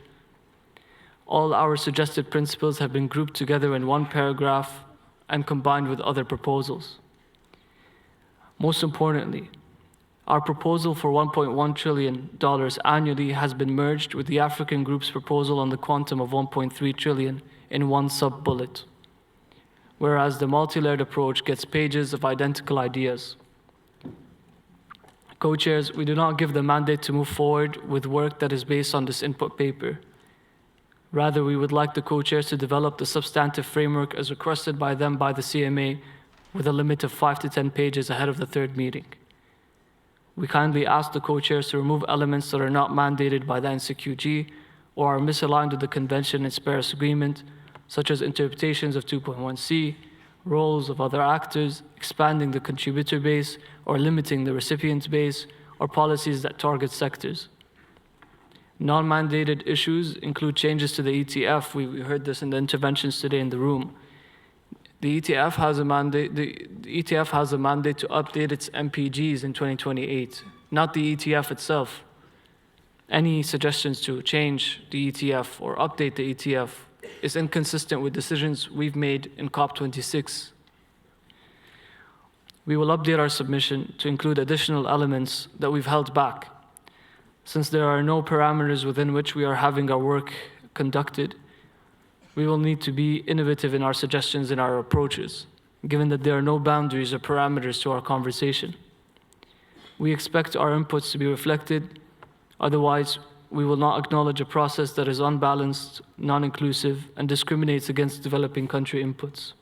All our suggested principles have been grouped together in one paragraph and combined with other proposals. Most importantly, our proposal for $1.1 trillion annually has been merged with the African group's proposal on the quantum of $1.3 trillion in one sub-bullet, whereas the multi-layered approach gets pages of identical ideas. Co-chairs, we do not give the mandate to move forward with work that is based on this input paper. Rather, we would like the co-chairs to develop the substantive framework as requested by them by the CMA with a limit of 5 to 10 pages ahead of the third meeting. We kindly ask the co-chairs to remove elements that are not mandated by the NCQG or are misaligned with the Convention and its Paris Agreement, such as interpretations of 2.1c, roles of other actors, expanding the contributor base or limiting the recipient base, or policies that target sectors. Non-mandated issues include changes to the ETF. We heard this in the interventions today in the room. The ETF has a mandate to update its MPGs in 2028, not the ETF itself. Any suggestions to change the ETF or update the ETF is inconsistent with decisions we've made in COP26. We will update our submission to include additional elements that we've held back. Since there are no parameters within which we are having our work conducted, we will need to be innovative in our suggestions and our approaches, given that there are no boundaries or parameters to our conversation. We expect our inputs to be reflected, otherwise we will not acknowledge a process that is unbalanced, non-inclusive, and discriminates against developing country inputs.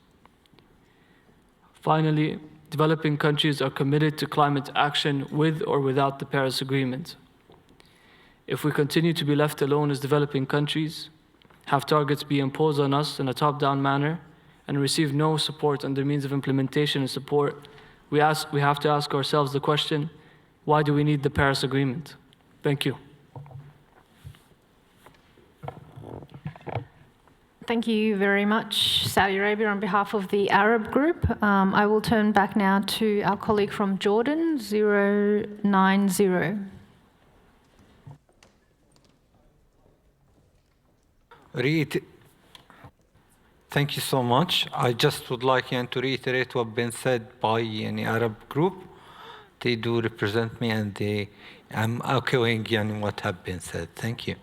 Finally, developing countries are committed to climate action with or without the Paris Agreement. If we continue to be left alone as developing countries, have targets be imposed on us in a top-down manner, and receive no support under means of implementation and support, we have to ask ourselves the question, why do we need the Paris Agreement? Thank you. Thank you very much, Saudi Arabia, on behalf of the Arab group. I will turn back now to our colleague from Jordan, 090. Thank you so much. I just would like to reiterate what been said by any Arab group. They do represent me, and I'm echoing what have been said. Thank you.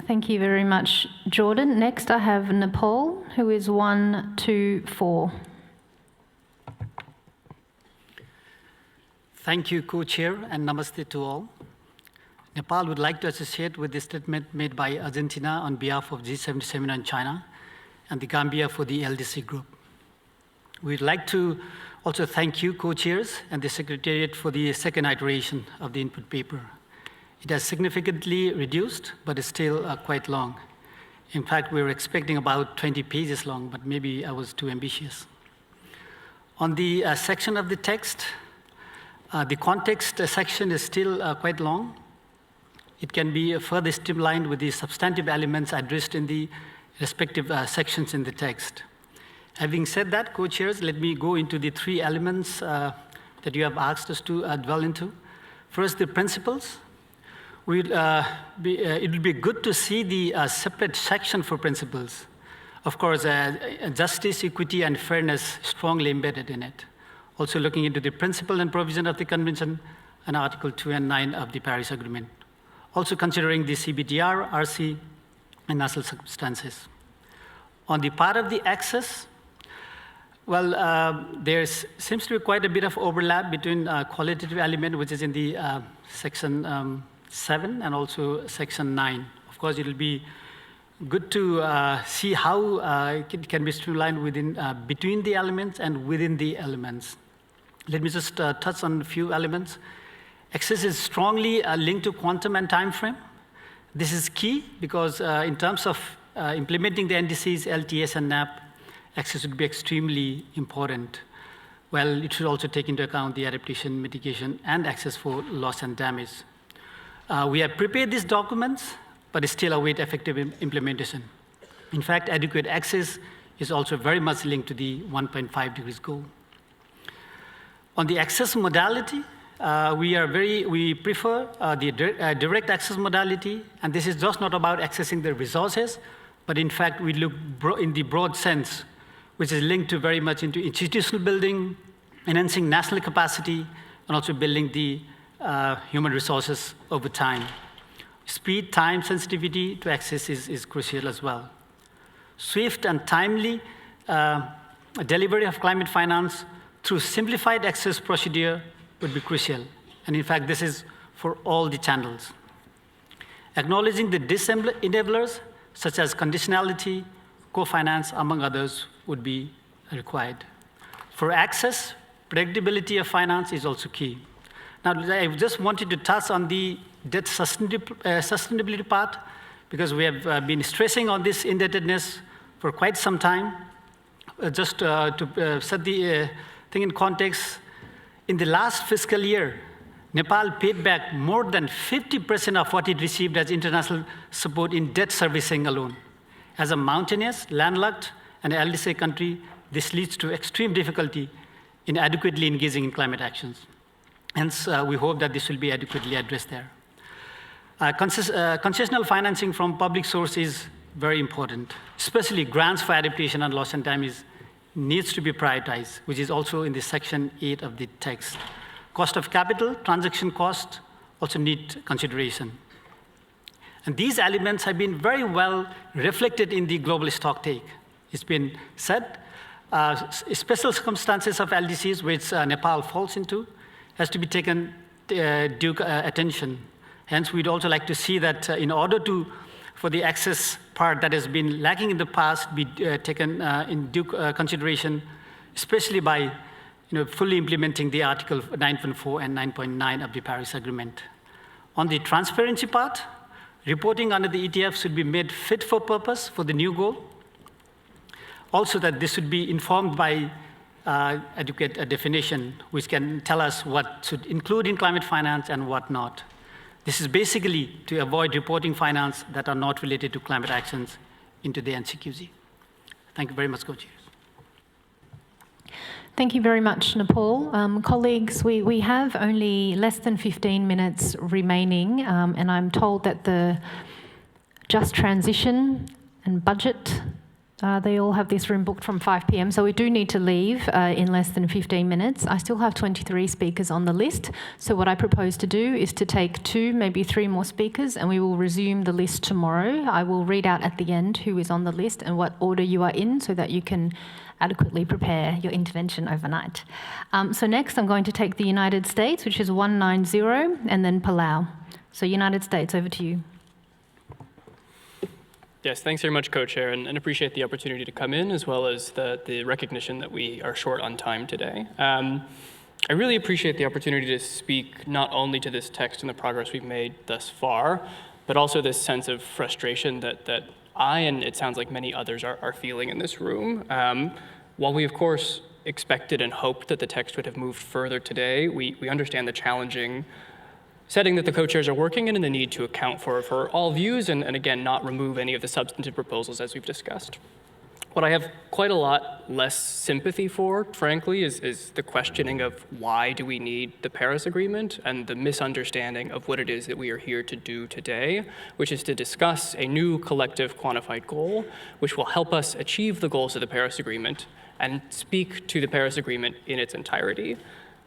Thank you very much, Jordan. Next, I have Nepal, who is 124. Thank you, Co-Chair, and namaste to all. Nepal would like to associate with the statement made by Argentina on behalf of G77 and China, and the Gambia for the LDC group. We'd like to also thank you, Co-Chairs, and the Secretariat for the second iteration of the input paper. It has significantly reduced, but is still quite long. In fact, we were expecting about 20 pages long, but maybe I was too ambitious. On the section of the text, the context section is still quite long. It can be further streamlined with the substantive elements addressed in the respective sections in the text. Having said that, Co-Chairs, let me go into the three elements that you have asked us to dwell into. First, the principles. It would be good to see the separate section for principles. Of course, justice, equity, and fairness strongly embedded in it. Also looking into the principle and provision of the Convention and Article 2 and 9 of the Paris Agreement. Also considering the CBDR, RC, and national circumstances. On the part of the access, well, there seems to be quite a bit of overlap between qualitative element, which is in the section 7 and also section 9. Of course, it will be good to see how it can be streamlined within, between the elements and within the elements. Let me just touch on a few elements. Access is strongly linked to quantum and time frame. This is key because in terms of implementing the NDCs, LTS, and NAP, access would be extremely important. Well, it should also take into account the adaptation, mitigation, and access for loss and damage. We have prepared these documents, but still await effective implementation. In fact, adequate access is also very much linked to the 1.5 degrees goal. On the access modality, we prefer the direct access modality, and this is just not about accessing the resources, but in fact, we look in the broad sense, which is linked to very much into institutional building, enhancing national capacity, and also building the human resources over time. Speed, time, sensitivity to access is crucial as well. Swift and timely delivery of climate finance through simplified access procedure would be crucial. And in fact, this is for all the channels. Acknowledging the disenablers, such as conditionality, co-finance, among others, would be required. For access, predictability of finance is also key. Now, I just wanted to touch on the debt sustainability part, because we have been stressing on this indebtedness for quite some time. Just to set the thing in context, in the last fiscal year, Nepal paid back more than 50% of what it received as international support in debt servicing alone. As a mountainous, landlocked, and LDC country, this leads to extreme difficulty in adequately engaging in climate actions. Hence, we hope that this will be adequately addressed there. Concessional financing from public source is very important, especially grants for adaptation and loss and damage needs to be prioritized, which is also in the section 8 of the text. Cost of capital, transaction cost also need consideration. And these elements have been very well reflected in the global stocktake. It's been said, special circumstances of LDCs, which Nepal falls into, has to be taken due attention. Hence, we'd also like to see that in order for the access part that has been lacking in the past be taken in due consideration, especially by fully implementing the Article 9.4 and 9.9 of the Paris Agreement. On the transparency part, reporting under the ETF should be made fit for purpose for the new goal. Also that this should be informed by adequate definition, which can tell us what should include in climate finance and what not. This is basically to avoid reporting finance that are not related to climate actions into the NCQZ. Thank you very much, Co-Chairs. Thank you very much, Nepal. Colleagues, we have only less than 15 minutes remaining, and I'm told that the Just Transition and Budget, they all have this room booked from 5 p.m, so we do need to leave in less than 15 minutes. I still have 23 speakers on the list, so what I propose to do is to take 2, maybe 3 more speakers, and we will resume the list tomorrow. I will read out at the end who is on the list and what order you are in so that you can adequately prepare your intervention overnight. So next I'm going to take the United States, which is 190, and then Palau. So United States, over to you. Yes, thanks very much, Co-Chair, and appreciate the opportunity to come in, as well as the recognition that we are short on time today. I really appreciate the opportunity to speak not only to this text and the progress we've made thus far, but also this sense of frustration that I, and it sounds like many others, are feeling in this room. While we, of course, expected and hoped that the text would have moved further today, we understand the challenging setting that the co-chairs are working in and the need to account for all views and again, not remove any of the substantive proposals as we've discussed. What I have quite a lot less sympathy for, frankly, is the questioning of why do we need the Paris Agreement and the misunderstanding of what it is that we are here to do today, which is to discuss a new collective quantified goal, which will help us achieve the goals of the Paris Agreement and speak to the Paris Agreement in its entirety.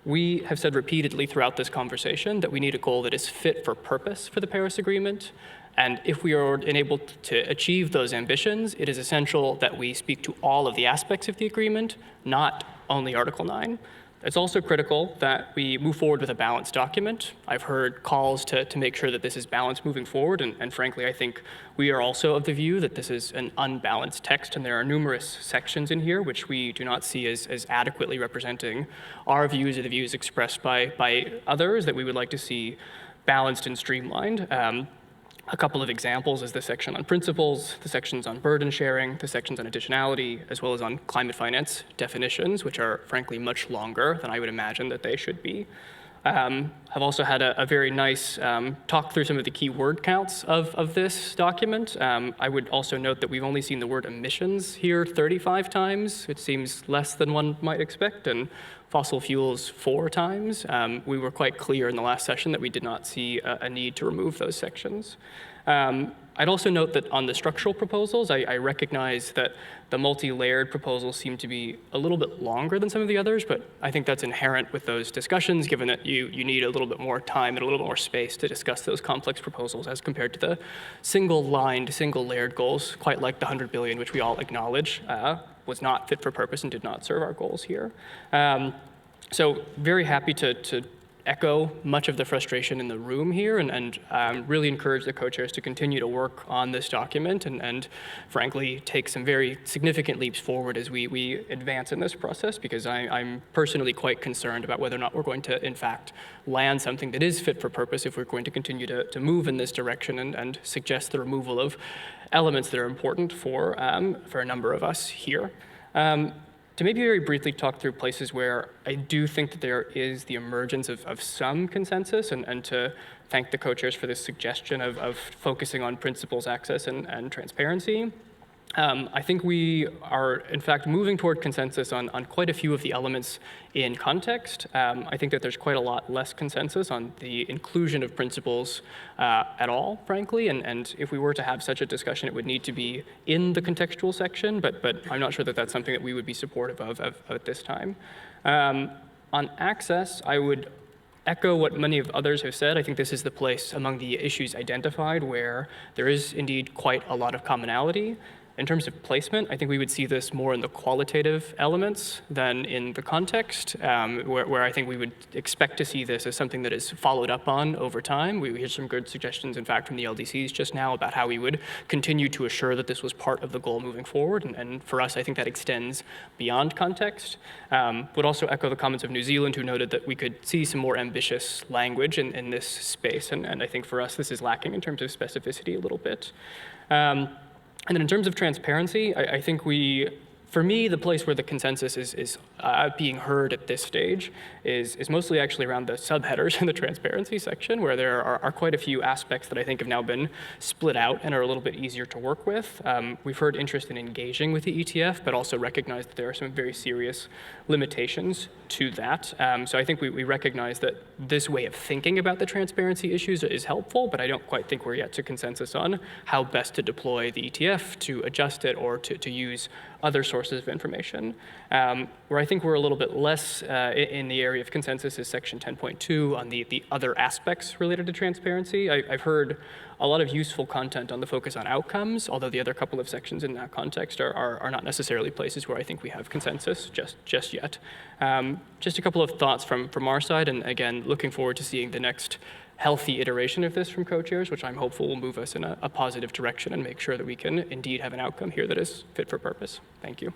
We have said repeatedly throughout this conversation that we need a goal that is fit for purpose for the Paris Agreement. And if we are enabled to achieve those ambitions, it is essential that we speak to all of the aspects of the agreement, not only Article 9. It's also critical that we move forward with a balanced document. I've heard calls to make sure that this is balanced moving forward, and frankly, I think we are also of the view that this is an unbalanced text, and there are numerous sections in here which we do not see as adequately representing our views or the views expressed by others that we would like to see balanced and streamlined. A couple of examples is the section on principles, the sections on burden sharing, the sections on additionality, as well as on climate finance definitions, which are frankly much longer than I would imagine that they should be. I've also had a very nice talk through some of the key word counts of this document. I would also note that we've only seen the word emissions here 35 times. It seems less than one might expect, and fossil fuels 4 times. We were quite clear in the last session that we did not see a need to remove those sections. I'd also note that on the structural proposals, I recognize that the multi-layered proposals seem to be a little bit longer than some of the others, but I think that's inherent with those discussions, given that you need a little bit more time and a little bit more space to discuss those complex proposals as compared to the single-lined, single-layered goals, quite like the 100 billion, which we all acknowledge was not fit for purpose and did not serve our goals here. So very happy to echo much of the frustration in the room here and really encourage the co-chairs to continue to work on this document and frankly take some very significant leaps forward as we advance in this process, because I'm personally quite concerned about whether or not we're going to in fact land something that is fit for purpose if we're going to continue to move in this direction and suggest the removal of elements that are important for a number of us here. To maybe very briefly talk through places where I do think that there is the emergence of some consensus, and to thank the co-chairs for this suggestion of focusing on principles, access, and transparency. I think we are, in fact, moving toward consensus on quite a few of the elements in context. I think that there's quite a lot less consensus on the inclusion of principles at all, frankly, and if we were to have such a discussion, it would need to be in the contextual section, but I'm not sure that that's something that we would be supportive of at this time. On access, I would echo what many of others have said. I think this is the place among the issues identified where there is indeed quite a lot of commonality. In terms of placement, I think we would see this more in the qualitative elements than in the context, where I think we would expect to see this as something that is followed up on over time. We heard some good suggestions, in fact, from the LDCs just now about how we would continue to assure that this was part of the goal moving forward. And for us, I think that extends beyond context. Would also echo the comments of New Zealand, who noted that we could see some more ambitious language in this space. And I think for us, this is lacking in terms of specificity a little bit. And then in terms of transparency, I think we For me, the place where the consensus is being heard at this stage is mostly actually around the subheaders in the transparency section, where there are quite a few aspects that I think have now been split out and are a little bit easier to work with. We've heard interest in engaging with the ETF, but also recognize that there are some very serious limitations to that. So I think we recognize that this way of thinking about the transparency issues is helpful, but I don't quite think we're yet to consensus on how best to deploy the ETF, to adjust it, or to use other sources of information. Where I think we're a little bit less in the area of consensus is section 10.2 on the other aspects related to transparency. I've heard a lot of useful content on the focus on outcomes, although the other couple of sections in that context are not necessarily places where I think we have consensus just yet. Just a couple of thoughts from our side, and again, looking forward to seeing the next healthy iteration of this from co-chairs, which I'm hopeful will move us in a positive direction and make sure that we can indeed have an outcome here that is fit for purpose. Thank you.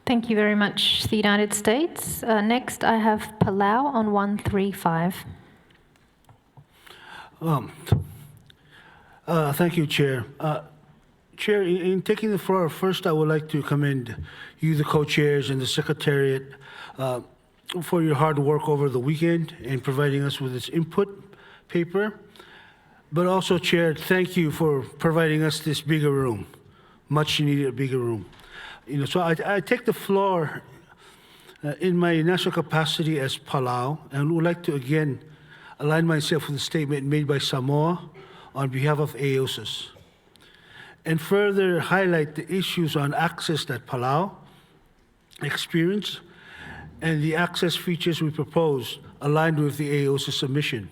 Thank you very much, the United States. Next, I have Palau on 135. Thank you, Chair. Chair, in taking the floor, first I would like to commend you, the co-chairs, and the Secretariat for your hard work over the weekend in providing us with this input paper. But also, Chair, thank you for providing us this bigger room, much needed bigger room. So I take the floor in my national capacity as Palau, and would like to again align myself with the statement made by Samoa on behalf of AOSIS, and further highlight the issues on access that Palau experienced and the access features we propose aligned with the AOSIS submission.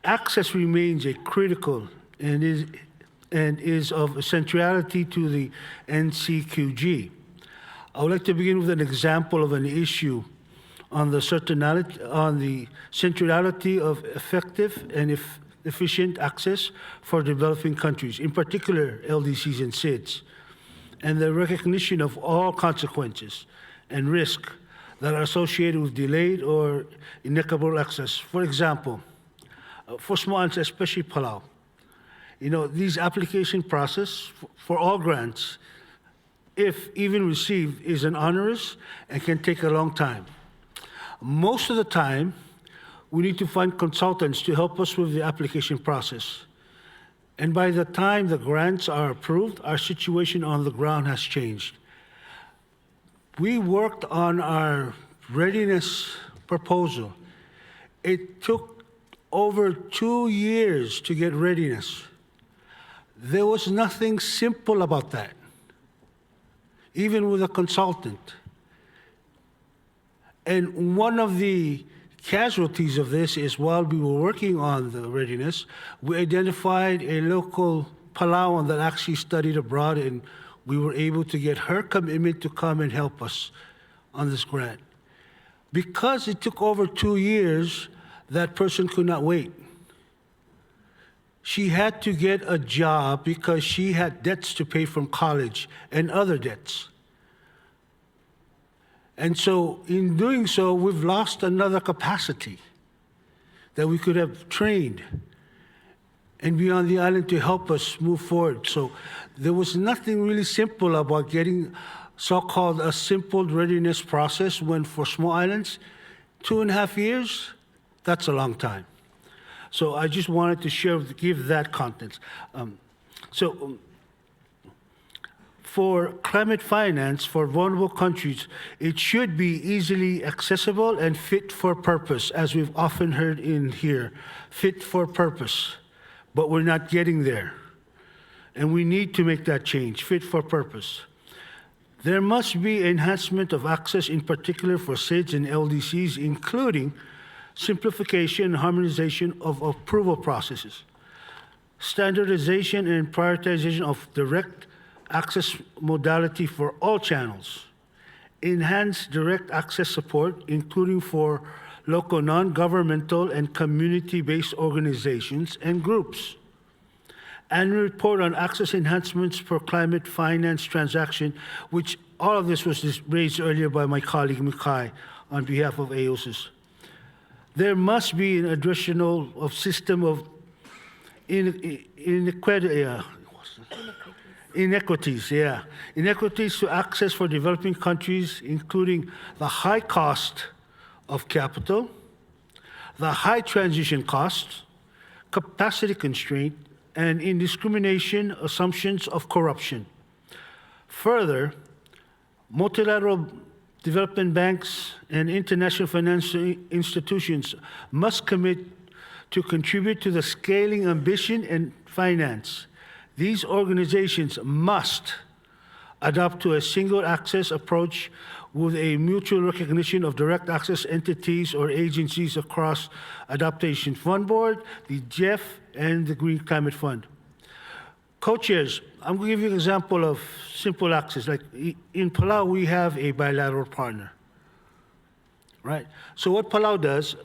Access remains a critical and is of centrality to the NCQG. I would like to begin with an example of an issue on the centrality of effective and efficient access for developing countries, in particular LDCs and SIDS, and the recognition of all consequences and risk that are associated with delayed or inequitable access. For example, for small islands, especially Palau, these application process for all grants, if even received, is an onerous and can take a long time. Most of the time, we need to find consultants to help us with the application process. And by the time the grants are approved, our situation on the ground has changed. We worked on our readiness proposal. It took over 2 years to get readiness. There was nothing simple about that, even with a consultant. And one of the casualties of this is while we were working on the readiness, we identified a local Palauan that actually studied abroad, and we were able to get her commitment to come and help us on this grant. Because it took over 2 years, that person could not wait. She had to get a job because she had debts to pay from college and other debts. And so in doing so, we've lost another capacity that we could have trained and be on the island to help us move forward. So there was nothing really simple about getting so-called a simple readiness process, when for small islands, 2.5 years, that's a long time. So I just wanted to give that context. For climate finance for vulnerable countries, it should be easily accessible and fit for purpose, as we've often heard in here, fit for purpose. But we're not getting there. And we need to make that change, fit for purpose. There must be enhancement of access, in particular for SIDS and LDCs, including simplification and harmonization of approval processes, standardization and prioritization of direct access modality for all channels, enhanced direct access support, including for local non-governmental and community-based organizations and groups, and report on access enhancements for climate finance transaction, which all of this was raised earlier by my colleague Mikai on behalf of AOSIS. There must be an additional system of inequality, Inequities, yeah. Inequities to access for developing countries, including the high cost of capital, the high transition costs, capacity constraint, and indiscrimination assumptions of corruption. Further, multilateral development banks and international financial institutions must commit to contribute to the scaling ambition and finance. These organizations must adopt to a single access approach with a mutual recognition of direct access entities or agencies across Adaptation Fund Board, the GEF, and the Green Climate Fund. Co-chairs, I'm going to give you an example of simple access. Like in Palau, we have a bilateral partner, right? So what Palau does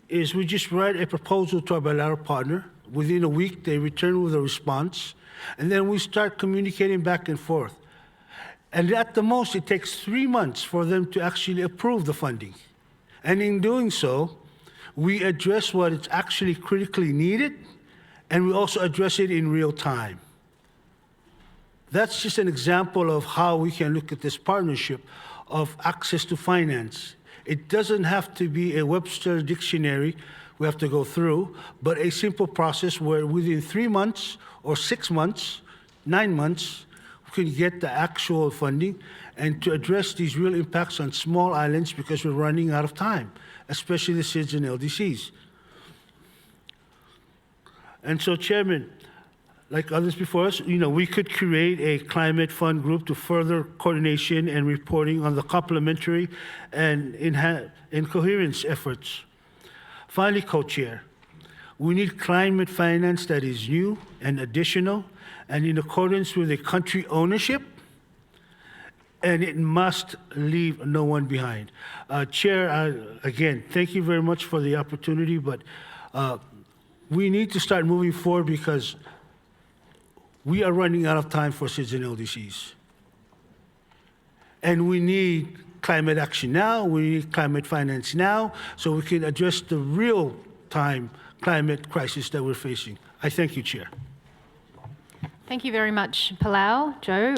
is we just write a proposal to our bilateral partner. Within a week, they return with a response, and then we start communicating back and forth. And at the most, it takes 3 months for them to actually approve the funding. And in doing so, we address what is actually critically needed, and we also address it in real time. That's just an example of how we can look at this partnership of access to finance. It doesn't have to be a Webster dictionary we have to go through, but a simple process where within 3 months or 6 months, 9 months, we can get the actual funding and to address these real impacts on small islands because we're running out of time, especially the SIDS and LDCs. And so, Chairman, like others before us, we could create a climate fund group to further coordination and reporting on the complementary and coherence efforts. Finally, co-chair, we need climate finance that is new and additional and in accordance with a country ownership, and it must leave no one behind. Chair, again, thank you very much for the opportunity, but we need to start moving forward because we are running out of time for SIDS and LDCs. And we need climate action now, we need climate finance now, so we can address the real-time climate crisis that we're facing. I thank you, Chair. Thank you very much, Palau, Joe.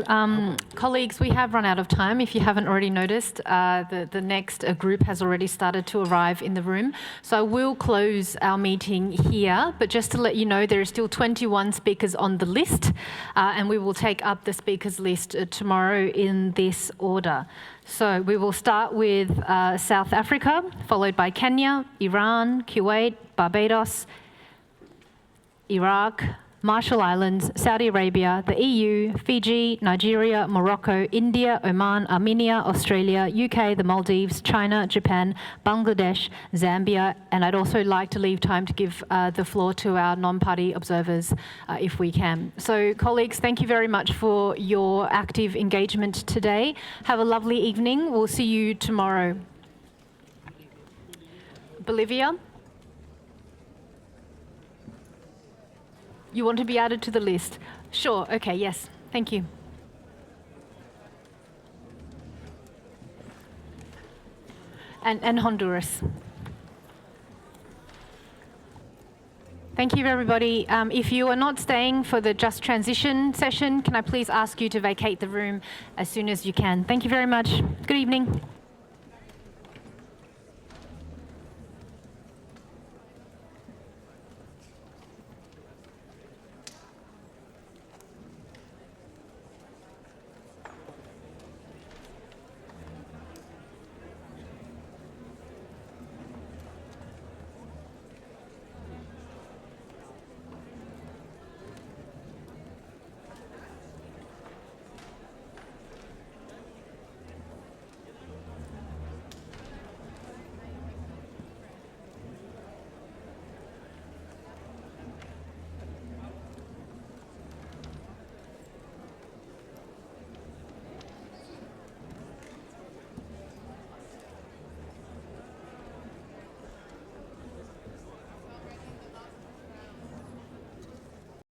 Colleagues, we have run out of time. If you haven't already noticed, the next group has already started to arrive in the room. So I will close our meeting here, but just to let you know, there are still 21 speakers on the list, and we will take up the speakers list tomorrow in this order. So we will start with South Africa, followed by Kenya, Iran, Kuwait, Barbados, Iraq, Marshall Islands, Saudi Arabia, the EU, Fiji, Nigeria, Morocco, India, Oman, Armenia, Australia, UK, the Maldives, China, Japan, Bangladesh, Zambia, and I'd also like to leave time to give the floor to our non-party observers if we can. So colleagues, thank you very much for your active engagement today. Have a lovely evening. We'll see you tomorrow. Bolivia? You want to be added to the list? Sure, okay, yes, thank you. And Honduras. Thank you, everybody. If you are not staying for the Just Transition session, can I please ask you to vacate the room as soon as you can? Thank you very much. Good evening.